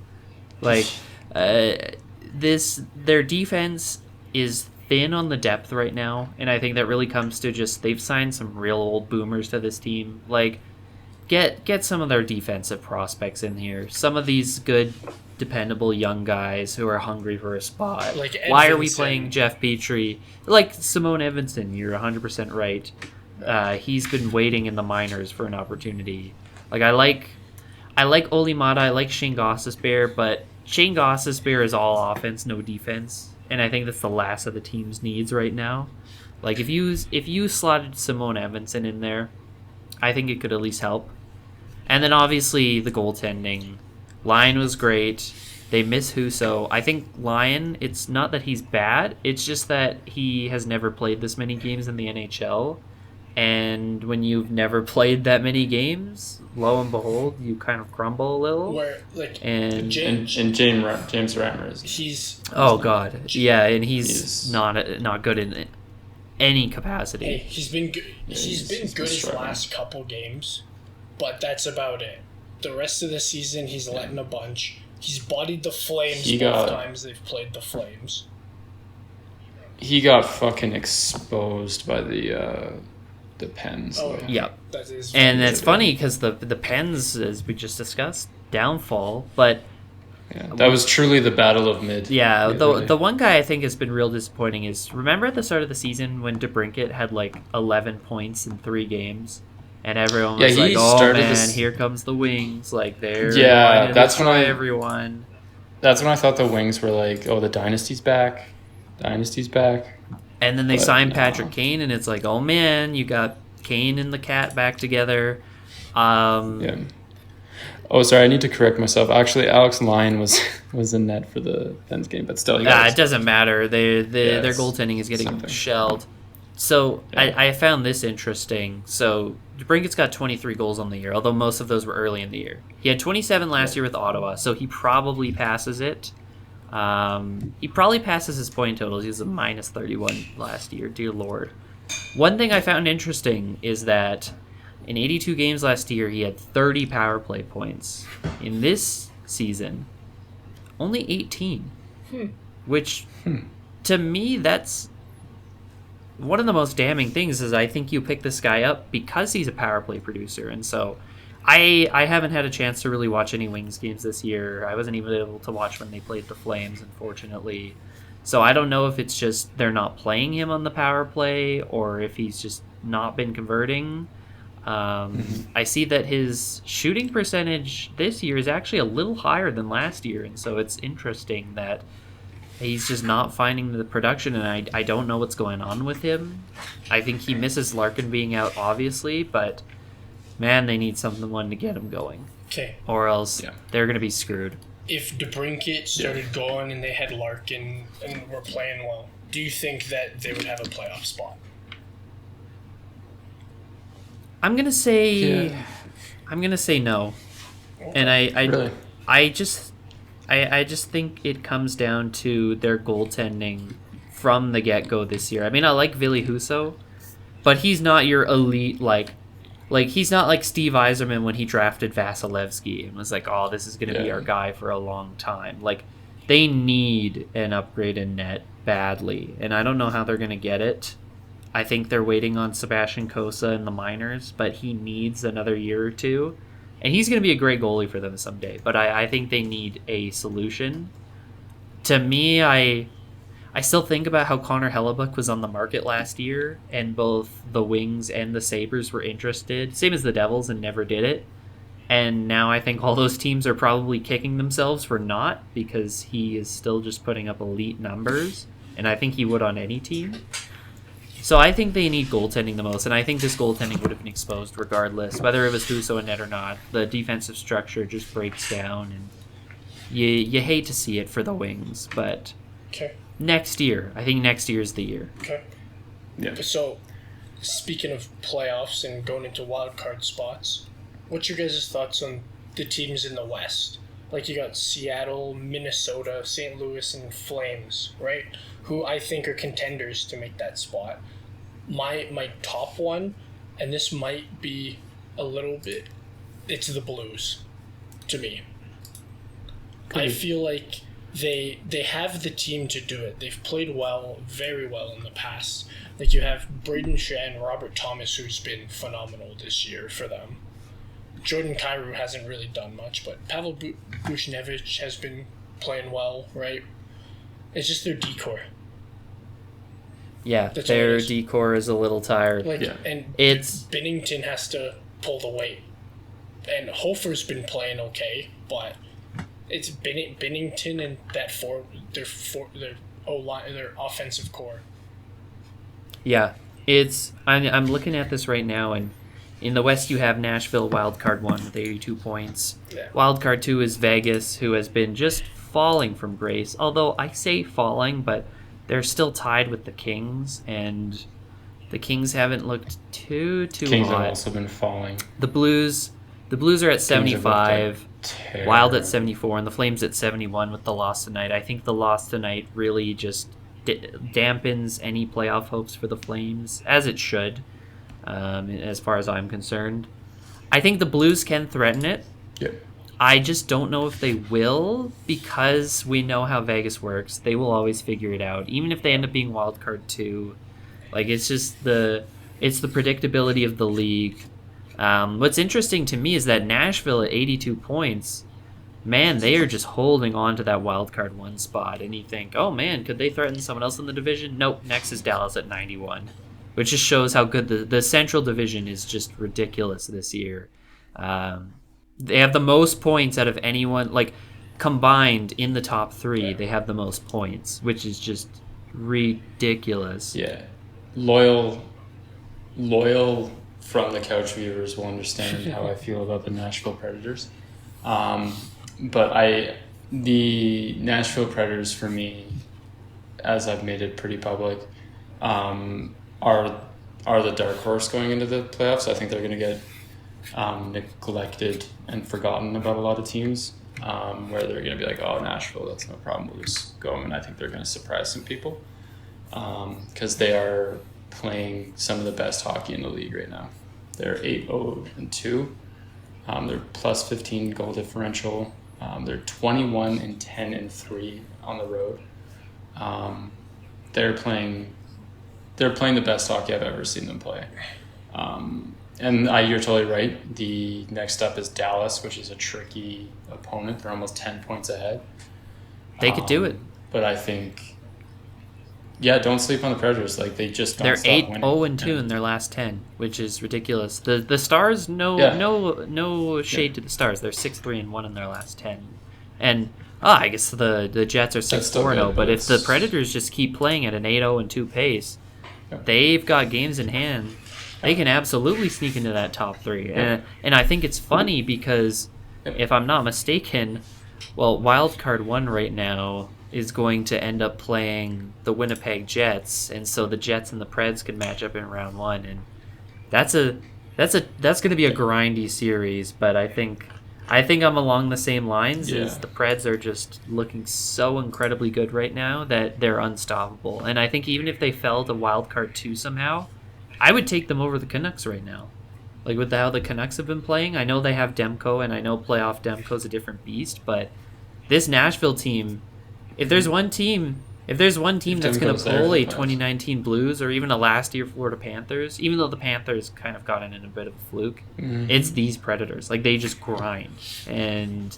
Like, their defense is thin on the depth right now, and I think that really comes to just they've signed some real old boomers to this team. Like, get some of their defensive prospects in here. Some of these good, dependable young guys who are hungry for a spot. Like why are we playing Jeff Petrie? Like Simone Evanson, you're 100% right. He's been waiting in the minors for an opportunity. Like, I like Olimata, I like Shane Gostisbehere, but Shane Gostisbehere is all offense, no defense. And I think that's the last of the team's needs right now. Like, if you slotted Simone Evanson in there, I think it could at least help. And then obviously the goaltending. Lyon was great. They miss Husso. I think Lyon, it's not that he's bad, it's just that he has never played this many games in the NHL. And when you've never played that many games, lo and behold, you kind of crumble a little. Where, like, and James Ratmer is. He's God, yeah, and he's not good in any capacity. Hey, he's been good. He's been good his last couple games, but that's about it. The rest of the season, he's letting a bunch. He's bodied the Flames both times they've played the Flames. He got fucking exposed by the the Pens. Oh, Yep. That is And it's funny because the Pens, as we just discussed, downfall, but yeah, that was truly the battle of mid. yeah, the one guy I think has been real disappointing is, remember at the start of the season when DeBrincat had like 11 points in 3 games, and everyone was like, "Oh man, here comes the Wings!" Like they're going to destroy everyone. That's when I thought the Wings were like, "Oh, the dynasty's back, And then they signed Patrick Kane, and it's like, "Oh man, you got Kane and the Cat back together." Yeah. Oh, sorry, I need to correct myself. Actually, Alex Lyon was in net for the Pens game, but still. It doesn't matter. Their goaltending is getting shelled. So I found this interesting. So DeBrincat's got 23 goals on the year, although most of those were early in the year. He had 27 last year with Ottawa, so he probably passes it. He probably passes his point totals. He was a minus 31 last year. Dear Lord. One thing I found interesting is that in 82 games last year, he had 30 power play points. In this season, only 18. Which, to me, that's one of the most damning things. Is I think you pick this guy up because he's a power play producer. And so I haven't had a chance to really watch any Wings games this year. I wasn't even able to watch when they played the Flames, unfortunately. So I don't know if it's just they're not playing him on the power play or if he's just not been converting. I see that his shooting percentage this year is actually a little higher than last year, and so it's interesting that he's just not finding the production, and I don't know what's going on with him. I think he misses Larkin being out, obviously, but man, they need someone to get him going. Okay. Or else they're going to be screwed. If DeBrincat started going and they had Larkin and were playing well, do you think that they would have a playoff spot? I'm gonna say no, and I just think it comes down to their goaltending from the get-go this year. I mean, I like Ville Husso, but he's not your elite like he's not like Steve Yzerman when he drafted Vasilevsky and was like, "Oh, this is gonna be our guy for a long time." Like, they need an upgrade in net badly, and I don't know how they're gonna get it. I think they're waiting on Sebastian Cossa in the minors, but he needs another year or two. And he's going to be a great goalie for them someday. But I think they need a solution. To me, I still think about how Connor Hellebuck was on the market last year, and both the Wings and the Sabres were interested, same as the Devils, and never did it. And now I think all those teams are probably kicking themselves for not, because he is still just putting up elite numbers. And I think he would on any team. So I think they need goaltending the most, and I think this goaltending would have been exposed regardless, whether it was Husso and net or not. The defensive structure just breaks down, and you hate to see it for the Wings, but next year, I think next year is the year. Okay. Yeah. So, speaking of playoffs and going into wild card spots, what's your guys' thoughts on the teams in the West? Like, you got Seattle, Minnesota, St. Louis, and Flames, right? Who I think are contenders to make that spot. My top one, and this might be a little bit, it's the Blues, to me. I feel like they have the team to do it. They've played well, very well in the past. Like, you have Braden Shea and Robert Thomas, who's been phenomenal this year for them. Jordan Kyrou hasn't really done much, but Pavel Buchnevich has been playing well, right? It's just their decor. Yeah, their decor is a little tired. And Binnington has to pull the weight. And Hofer's been playing okay, but it's Binnington and their O-line, their offensive core. Yeah, I'm looking at this right now, and in the West you have Nashville wildcard 1 with 82 points. Yeah. Wildcard 2 is Vegas, who has been just falling from grace. Although I say falling, but they're still tied with the Kings, and the Kings haven't looked too Kings hot. have also been falling. The Blues are at 75, Wild at 74, and the Flames at 71 with the loss tonight. I think the loss tonight really just dampens any playoff hopes for the Flames, as it should, as far as I'm concerned. I think the Blues can threaten it. Yeah. I just don't know if they will, because we know how Vegas works. They will always figure it out. Even if they end up being wild card 2, like, it's just the It's the predictability of the league. What's interesting to me is that Nashville at 82 points, man, they are just holding on to that wild card 1 spot. And you think, oh man, could they threaten someone else in the division? Nope. Next is Dallas at 91, which just shows how good the Central Division is. Just ridiculous this year. They have the most points out of anyone, like combined in the top 3. They have the most points, which is just ridiculous. Yeah, loyal from the couch viewers will understand how I feel about the Nashville Predators. But the Nashville Predators for me, as I've made it pretty public, are the dark horse going into the playoffs. I think they're going to get neglected and forgotten about a lot of teams, where they're going to be like, oh, Nashville, that's no problem, we'll just go. And I think they're going to surprise some people because they are playing some of the best hockey in the league right now. They're 8-0-2. They're plus 15 goal differential. They're 21-10-3 on the road. They're playing the best hockey I've ever seen them play. And you're totally right. The next up is Dallas, which is a tricky opponent. They're almost 10 points ahead. They could do it. But I think, don't sleep on the Predators. Like, they just don't They're stop 8-0-2 in their last 10, which is ridiculous. The Stars, no shade to the Stars. They're 6-3-1 in their last 10. And I guess the Jets are 6-4-0. But if the Predators just keep playing at an 8-0-2 pace, they've got games in hand. They can absolutely sneak into that top 3. And I think it's funny because, if I'm not mistaken, Wild Card 1 right now is going to end up playing the Winnipeg Jets, and so the Jets and the Preds can match up in round 1, and that's going to be a grindy series. But I think I'm along the same lines. Is the Preds are just looking so incredibly good right now that they're unstoppable, and I think even if they fell to Wild Card 2 somehow, I would take them over the Canucks right now. Like, with how the Canucks have been playing, I know they have Demko, and I know playoff Demko's a different beast, but this Nashville team, if there's one team that's going to pull a 2019 Blues or even a last year Florida Panthers, even though the Panthers kind of got in a bit of a fluke, it's these Predators. Like, they just grind, and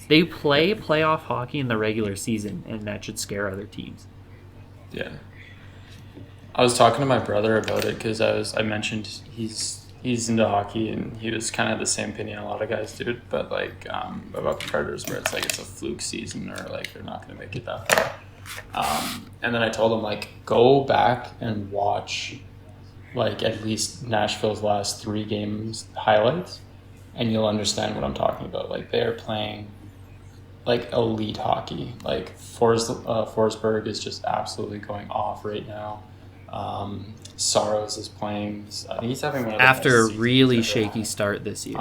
they play playoff hockey in the regular season, and that should scare other teams. Yeah. I was talking to my brother about it because I mentioned he's into hockey, and he was kind of the same opinion a lot of guys do, but like about the Predators, where it's like it's a fluke season, or like they're not going to make it that far. And then I told him, like, go back and watch like at least Nashville's last 3 games highlights, and you'll understand what I'm talking about. Like, they are playing like elite hockey. Like, Forsberg is just absolutely going off right now. Saros is playing. He's having one of the after best a really seasons shaky start this year.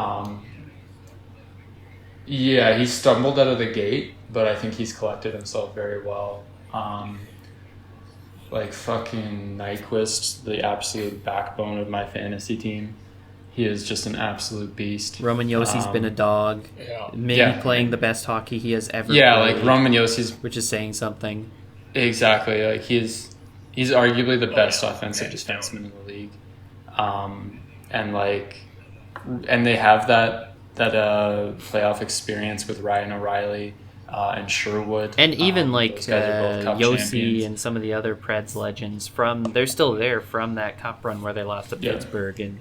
He stumbled out of the gate, but I think he's collected himself very well. Like, fucking Nyquist, the absolute backbone of my fantasy team. He is just an absolute beast. Roman Yossi's been a dog. Maybe playing the best hockey he has ever played. Yeah, like Roman Yossi's, which is saying something. Exactly. Like, he's arguably the best offensive defenseman in the league. And they have that playoff experience with Ryan O'Reilly and Sherwood. And even Yossi and some of the other Preds legends, they're still there from that cup run where they lost to Pittsburgh. And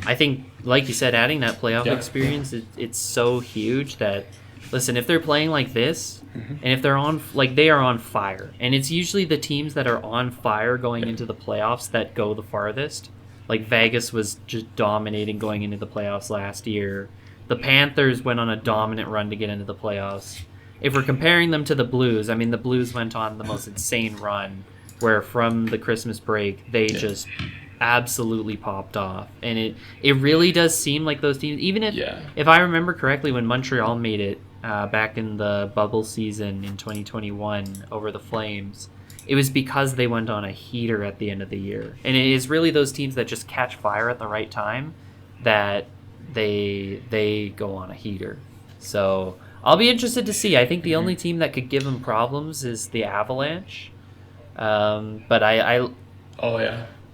I think, like you said, adding that playoff experience, it's so huge that, listen, if they're playing like this, and if they're they are on fire, and it's usually the teams that are on fire going into the playoffs that go the farthest. Like, Vegas was just dominating going into the playoffs last year. The Panthers went on a dominant run to get into the playoffs. If we're comparing them to the Blues, I mean, the Blues went on the most insane run where from the Christmas break, they just absolutely popped off. And it really does seem like those teams, even if I remember correctly, when Montreal made it back in the bubble season in 2021 over the Flames, it was because they went on a heater at the end of the year. And it is really those teams that just catch fire at the right time that they go on a heater. So I'll be interested to see. I think the only team that could give them problems is the Avalanche. But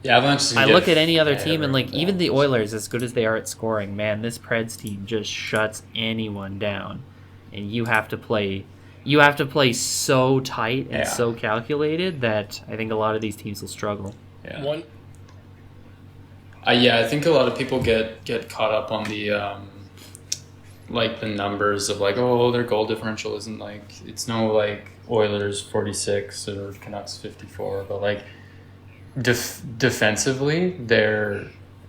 Avalanche. I look at any other team and like even the Oilers, as good as they are at scoring, man, this Preds team just shuts anyone down, and you have to play so tight and so calculated that I think a lot of these teams will struggle. Yeah. I think a lot of people get caught up on the like the numbers of like, oh, their goal differential isn't like, it's no like Oilers 46 or Canucks 54, but like defensively they're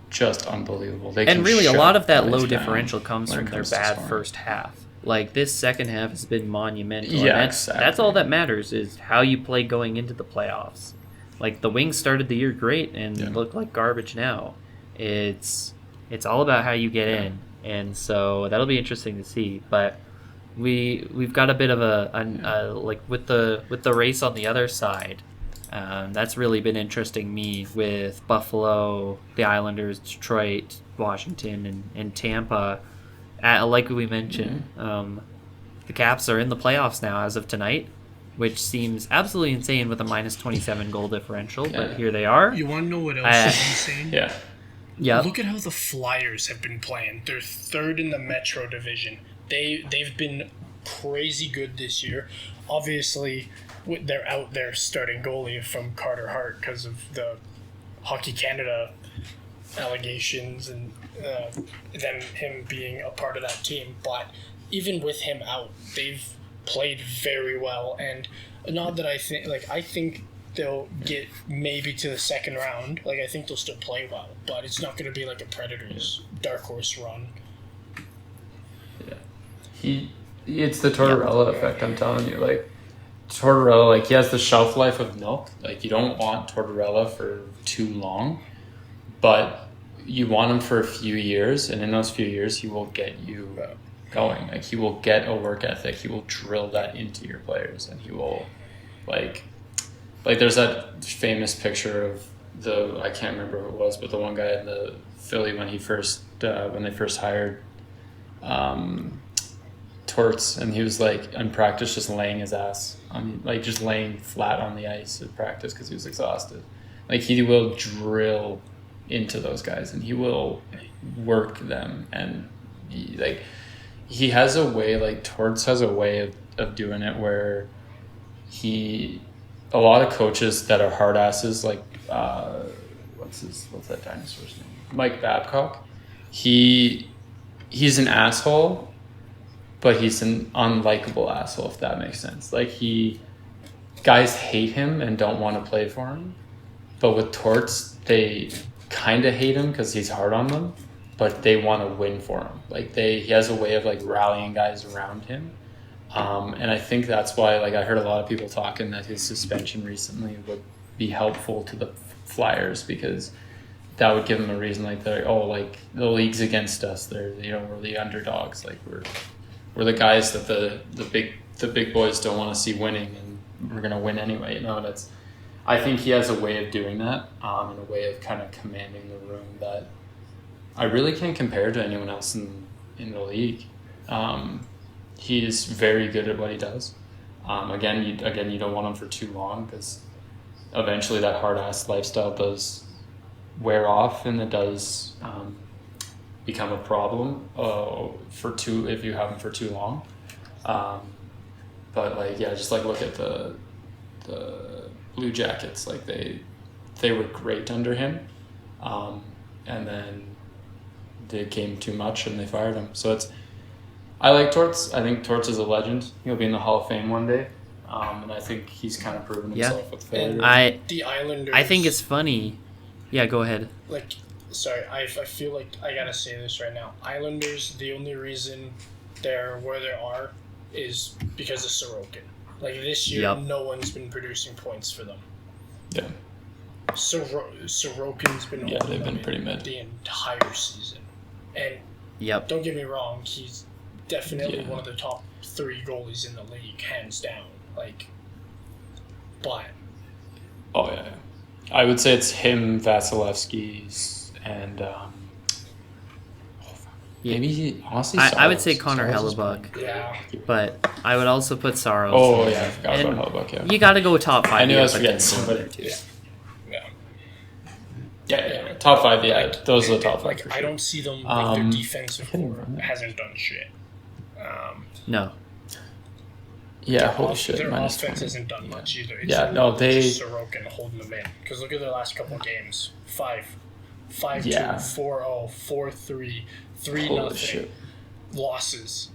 just unbelievable. And really a lot of that low differential comes from their bad first half. Like this second half has been monumental. Yeah, that's all that matters is how you play going into the playoffs. Like the Wings started the year great and look like garbage now. It's all about how you get in. And so that'll be interesting to see, but we've got a bit of a like with the race on the other side. That's really been interesting me with Buffalo, the Islanders, Detroit, Washington, and Tampa. Like we mentioned, the Caps are in the playoffs now as of tonight, which seems absolutely insane with a minus 27 goal differential. But here they are. You want to know what else is insane? Yeah. Look at how the Flyers have been playing. They're third in the Metro Division. They've been crazy good this year. Obviously, they're out there starting goalie from Carter Hart because of the Hockey Canada allegations and then him being a part of that team. But even with him out, they've played very well. And not that I think they'll get maybe to the second round. Like, I think they'll still play well, but it's not going to be like a Predators dark horse run. Yeah. It's the Tortorella effect, I'm telling you. Like, Tortorella, like, he has the shelf life of milk. Like, you don't want Tortorella for too long, but you want him for a few years, and in those few years, he will get you going. Like, he will get a work ethic. He will drill that into your players, and he will, like there's that famous picture of I can't remember who it was, but the one guy in the Philly when they first hired Torts, and he was like in practice just laying his ass on, like just laying flat on the ice in practice because he was exhausted. Like, he will drill into those guys and he will work them, and he has a way, like Torts has a way of doing it where a lot of coaches that are hard asses, like what's that dinosaur's name? Mike Babcock. He's an asshole, but he's an unlikable asshole, if that makes sense. Like, guys hate him and don't want to play for him. But with Torts, they kind of hate him because he's hard on them, but they want to win for him. Like, he has a way of like rallying guys around him. And I think that's why, like, I heard a lot of people talking that his suspension recently would be helpful to the Flyers, because that would give them a reason, like, like the league's against us. We're the underdogs. Like, we're the guys that the big boys don't want to see winning, and we're gonna win anyway. I think he has a way of doing that, and a way of kind of commanding the room that I really can't compare to anyone else in the league. He is very good at what he does. Again, you don't want him for too long, because eventually that hard-ass lifestyle does wear off, and it does become a problem if you have him for too long. But just like look at the Blue Jackets. Like, they were great under him, and then they came too much and they fired him. So I like Torts. I think Torts is a legend. He'll be in the Hall of Fame one day. And I think he's kind of proven himself with failure. The Islanders. I think it's funny. Yeah, go ahead. Like, sorry, I feel like I gotta say this right now. Islanders, the only reason they're where they are is because of Sorokin. Like, this year, no one's been producing points for them. Yeah. Sorokin's been holding they've been them pretty mid the entire season. And don't get me wrong, he's definitely one of the top 3 goalies in the league, hands down. Like, but oh yeah, I would say it's him, Vasilevsky, and maybe honestly I would say Connor Hellebuck. Yeah, but I would also put Saros. Oh yeah, I forgot about Hellebuck. Yeah, you got to go top 5. I knew I was forgetting somebody too. Yeah. Yeah. Top 5, yeah. Like, those are the top 5. Like, for I sure. don't see them, like, their defensive core right. hasn't done shit. No. Yeah, holy shit. Their minus offense 20. hasn't done much either. It's just Sorokin holding them in. Because look at their last couple of games. 5-2, 4-0, 4-3, 3-0. Losses.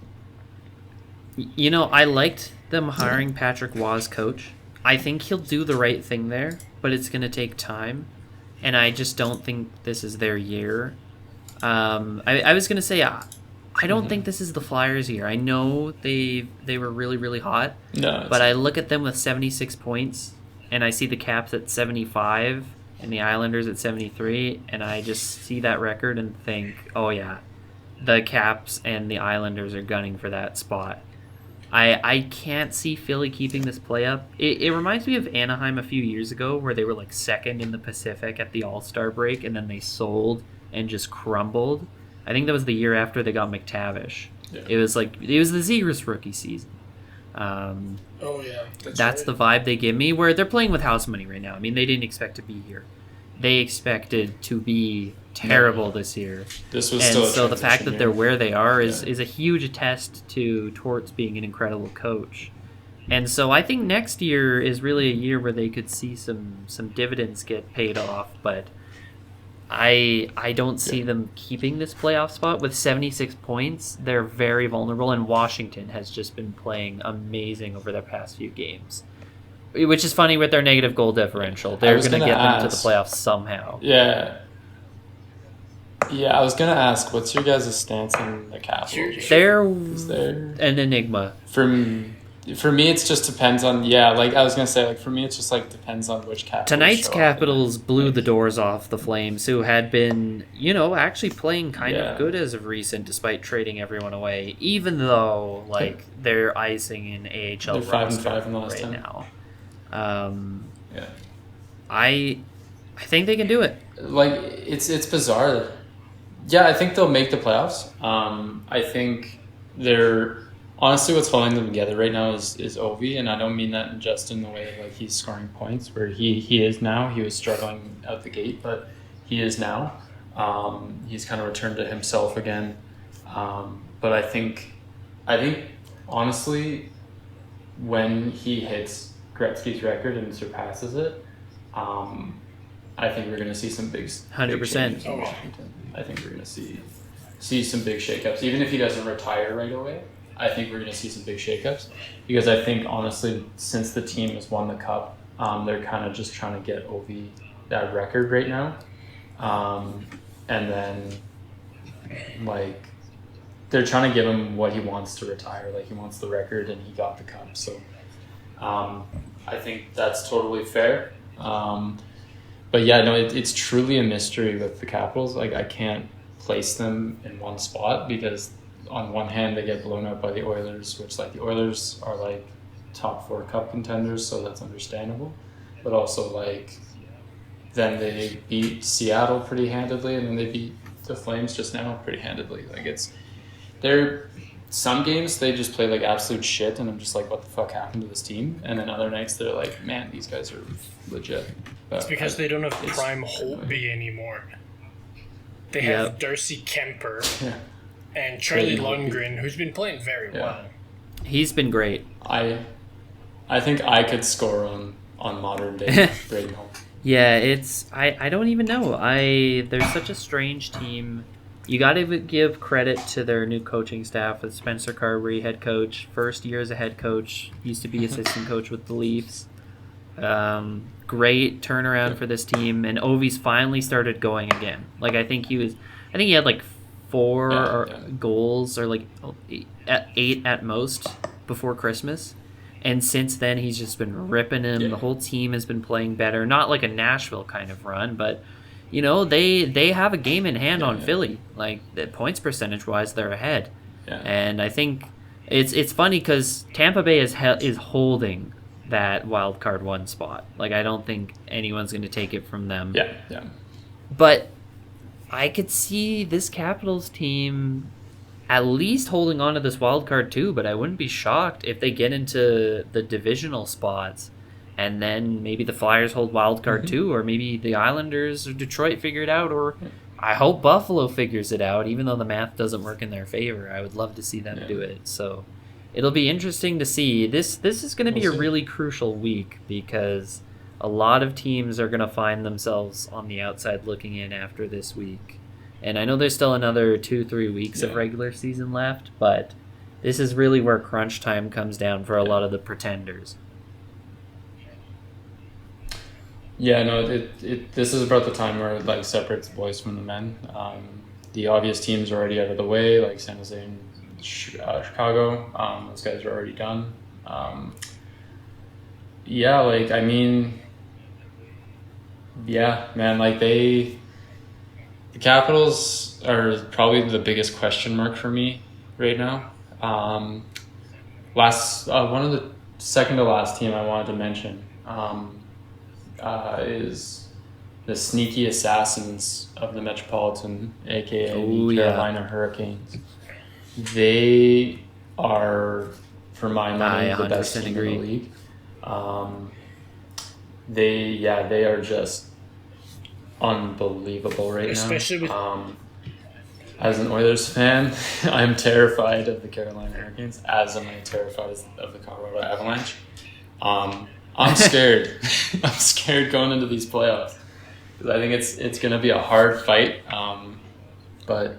You know, I liked them hiring Patrick Waugh as coach. I think he'll do the right thing there, but it's going to take time. And I just don't think this is their year. I was going to say, I don't think this is the Flyers' year. I know they were really, really hot. No, but I look at them with 76 points, and I see the Caps at 75 and the Islanders at 73, and I just see that record and think, oh yeah, the Caps and the Islanders are gunning for that spot. I can't see Philly keeping this play up. It reminds me of Anaheim a few years ago where they were like second in the Pacific at the All-Star break, and then they sold and just crumbled. I think that was the year after they got McTavish. Yeah. It was the Zegras rookie season. That's the vibe they give me, where they're playing with house money right now. I mean, they didn't expect to be here. They expected to be terrible this year. This was still so the fact that they're where they are is a huge attest to Torts being an incredible coach. And so I think next year is really a year where they could see some dividends get paid off, but I don't see them keeping this playoff spot. With 76 points, they're very vulnerable, and Washington has just been playing amazing over their past few games. Which is funny with their negative goal differential. They're going to get them to the playoffs somehow. Yeah. Yeah, I was going to ask, what's your guys' stance on the Capitals? They're an enigma. For me, it just depends on, I was going to say, for me, it just, depends on which Capitals. Tonight's Capitals blew the doors off the Flames, who had been, actually playing kind of good as of recent, despite trading everyone away, even though, they're icing in AHL. They're 5-5 in the last right 10. now. I think they can do it. It's bizarre. Yeah, I think they'll make the playoffs. I think they're honestly what's holding them together right now is Ovi, and I don't mean that just in the way he's scoring points where he is now. He was struggling out the gate, but he is now. He's kind of returned to himself again. But I think honestly, when he hits Gretzky's record and surpasses it, I think we're going to see some big 100% in Washington. I think we're going to see some big shakeups. Even if he doesn't retire right away, I think we're going to see some big shakeups, because I think honestly, since the team has won the cup, they're kind of just trying to get Ovi that record right now, and then they're trying to give him what he wants to retire. He wants the record, and he got the cup. So I think that's totally fair. But yeah, no, it's truly a mystery with the Capitals. I can't place them in one spot, because on one hand they get blown out by the Oilers, which the Oilers are top 4 cup contenders, so that's understandable. But also then they beat Seattle pretty handedly, and then they beat the Flames just now pretty handedly. They're some games they just play absolute shit, and I'm just what the fuck happened to this team? And then other nights they're man, these guys are legit. But it's because they don't have Prime Holtby anymore. They have Darcy Kemper and Charlie Lundgren, who's been playing very well. He's been great. I think I could score on modern day Braden Holtby. Yeah, it's I don't even know. They're such a strange team. You got to give credit to their new coaching staff with Spencer Carberry, head coach. First year as a head coach. Used to be assistant coach with the Leafs. Great turnaround for this team, and Ovi's finally started going again. I think he had 4 goals, or 8 at most before Christmas. And since then, he's just been ripping him. Yeah. The whole team has been playing better. Not like a Nashville kind of run, but they have a game in hand on Philly. The points percentage wise, they're ahead. Yeah. And I think it's funny because Tampa Bay is holding that wild card 1 spot. I don't think anyone's going to take it from them. Yeah. But I could see this Capitals team at least holding on to this wild card 2, but I wouldn't be shocked if they get into the divisional spots and then maybe the Flyers hold wild card too, or maybe the Islanders or Detroit figure it out, or I hope Buffalo figures it out, even though the math doesn't work in their favor. I would love to see them do it. So it'll be interesting to see. This is going to be a really crucial week because a lot of teams are going to find themselves on the outside looking in after this week. And I know there's still another 2-3 weeks of regular season left, but this is really where crunch time comes down for a lot of the pretenders. Yeah, no, this is about the time where it like separates the boys from the men. The obvious teams are already out of the way, like San Jose and Chicago. Those guys are already done. Yeah, like, I mean, yeah, man, like the Capitals are probably the biggest question mark for me right now. One of the second to last team I wanted to mention is the sneaky assassins of the Metropolitan, aka the Carolina Hurricanes. They are, for my money, the best team in the league. They are just unbelievable right Especially now. As an Oilers fan, I'm terrified of the Carolina Hurricanes, as am I terrified of the Colorado Avalanche. I'm scared. I'm scared going into these playoffs because I think it's going to be a hard fight. But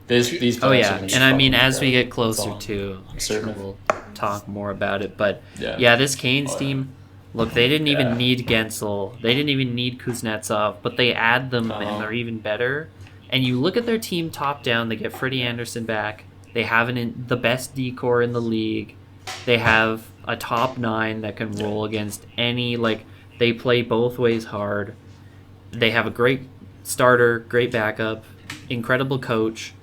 these playoffs and I mean, as we get closer to, we'll talk more about it. But this Canes team, look, they didn't even need Gensel. They didn't even need Kuznetsov, but they add them and they're even better. And you look at their team top down, they get Freddie Anderson back. They have the best decor in the league. They have a top 9 that can roll against any, they play both ways hard. They have a great starter, great backup, incredible coach.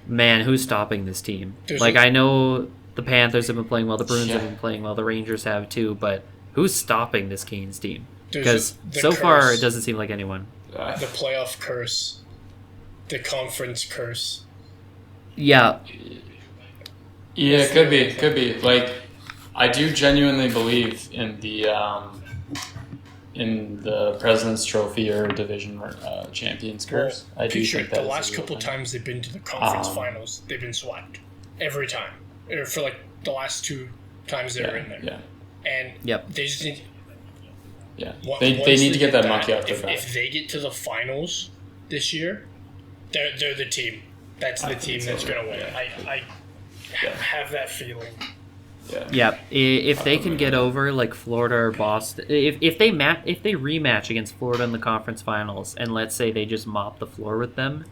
Man, who's stopping this team? I know the Panthers have been playing well, the Bruins have been playing well, the Rangers have too, but who's stopping this Canes team? Because so far it doesn't seem like anyone. The playoff curse. The conference curse. Yeah, could be. Like, I do genuinely believe in the President's Trophy or Division Champions curse. Well, I do think the last couple times they've been to the conference finals, they've been swept every time. Or for the last 2 times they were in there. Yeah. And they just need. Yeah. They need to get that monkey off their back. If they get to the finals this year, they're the team. That's the team that's going to win. I have that feeling. Yeah. If they can get over Florida or Boston, if they rematch against Florida in the conference finals, and let's say they just mop the floor with them,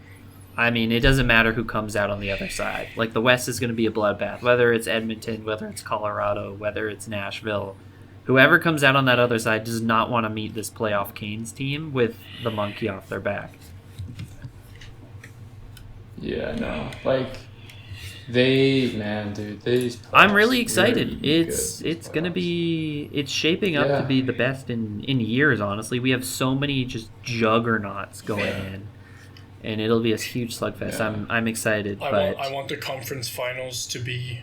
I mean, it doesn't matter who comes out on the other side. The West is going to be a bloodbath. Whether it's Edmonton, whether it's Colorado, whether it's Nashville, whoever comes out on that other side does not want to meet this playoff Canes team with the monkey off their back. Yeah, no. I'm really excited. It's gonna be. It's shaping up to be the best in years. Honestly, we have so many just juggernauts going in, and it'll be a huge slugfest. I'm excited. I want the conference finals to be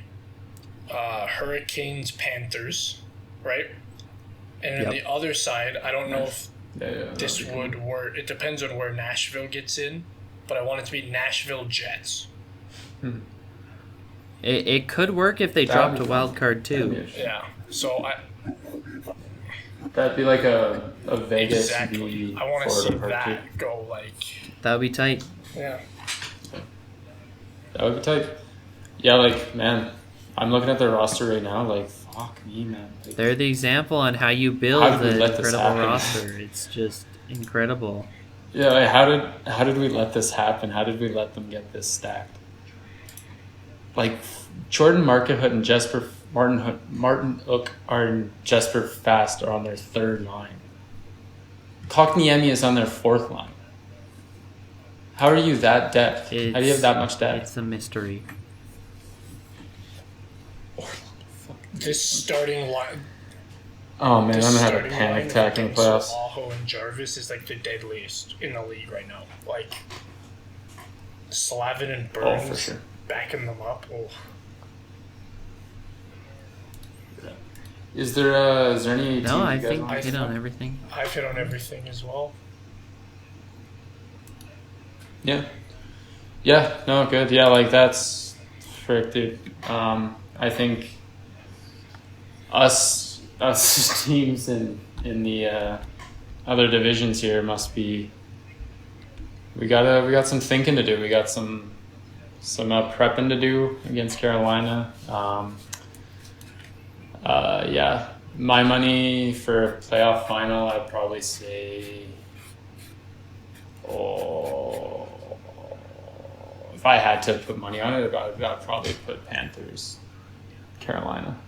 Hurricanes Panthers, right? And on the other side, I don't know if this would work. It depends on where Nashville gets in, but I want it to be Nashville Jets. It could work if they dropped a wild card too. Yeah. So that'd be like a Vegas. Exactly. I want to see that go That would be tight. Yeah. That would be tight. Yeah, man, I'm looking at their roster right now. Fuck me, man. They're the example on how you build an incredible roster. It's just incredible. Yeah, how did we let this happen? How did we let them get this stacked? Jordan Markenhut and Martin Hook and Jesper Fast are on their 3rd line. Kotkaniemi is on their 4th line. How are you that depth? How do you have that much depth? It's a mystery. This starting line. Oh man, I'm gonna have a panic attack in the playoffs. Aho and Jarvis is the deadliest in the league right now. Slavin and Burns. For sure. Backing them up. Is there any? No, I you guys think want I to hit talk? on everything. I've hit on everything as well. Yeah. Yeah. No. Good. Yeah. Like that's frick, dude. I think us teams in the other divisions here must be. We got some thinking to do. We got some prepping to do against Carolina. Yeah, my money for a playoff final, I'd probably say, if I had to put money on it, I'd probably put Panthers, Carolina,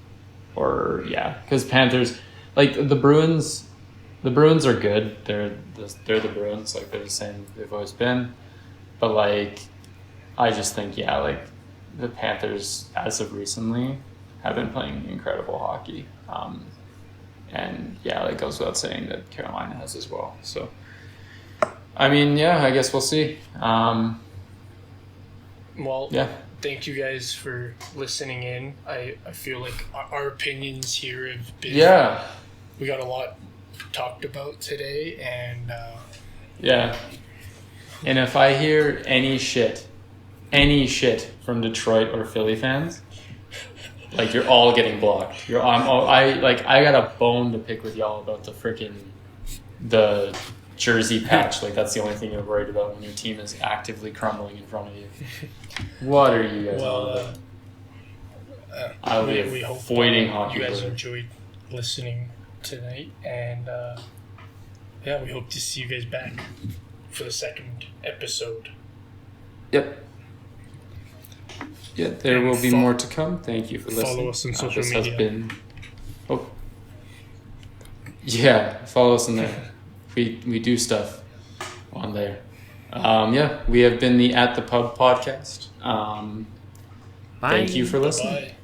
or yeah, because Panthers, like the Bruins are good. They're the Bruins, like they're the same they've always been, but like, I just think like the Panthers as of recently have been playing incredible hockey. And yeah, it goes without saying that Carolina has as well. So, I mean, yeah, I guess we'll see. Well, yeah. Thank you guys for listening in. I feel like our opinions here have been... Yeah. We got a lot talked about today, and... yeah. And if I hear any shit from Detroit or Philly fans, like you're all getting blocked. I got a bone to pick with y'all about the jersey patch. Like that's the only thing you're worried about when your team is actively crumbling in front of you. What are you guys all about? I'll be avoiding hockey. You guys enjoyed listening tonight, and yeah, we hope to see you guys back for the second episode. Yep. Yeah, there will be more to come. Thank you for listening. Follow us on social this media. Has been... Yeah, follow us on there. We do stuff on there. Yeah, we have been the At the Pub podcast. Bye. Thank you for listening. Bye-bye.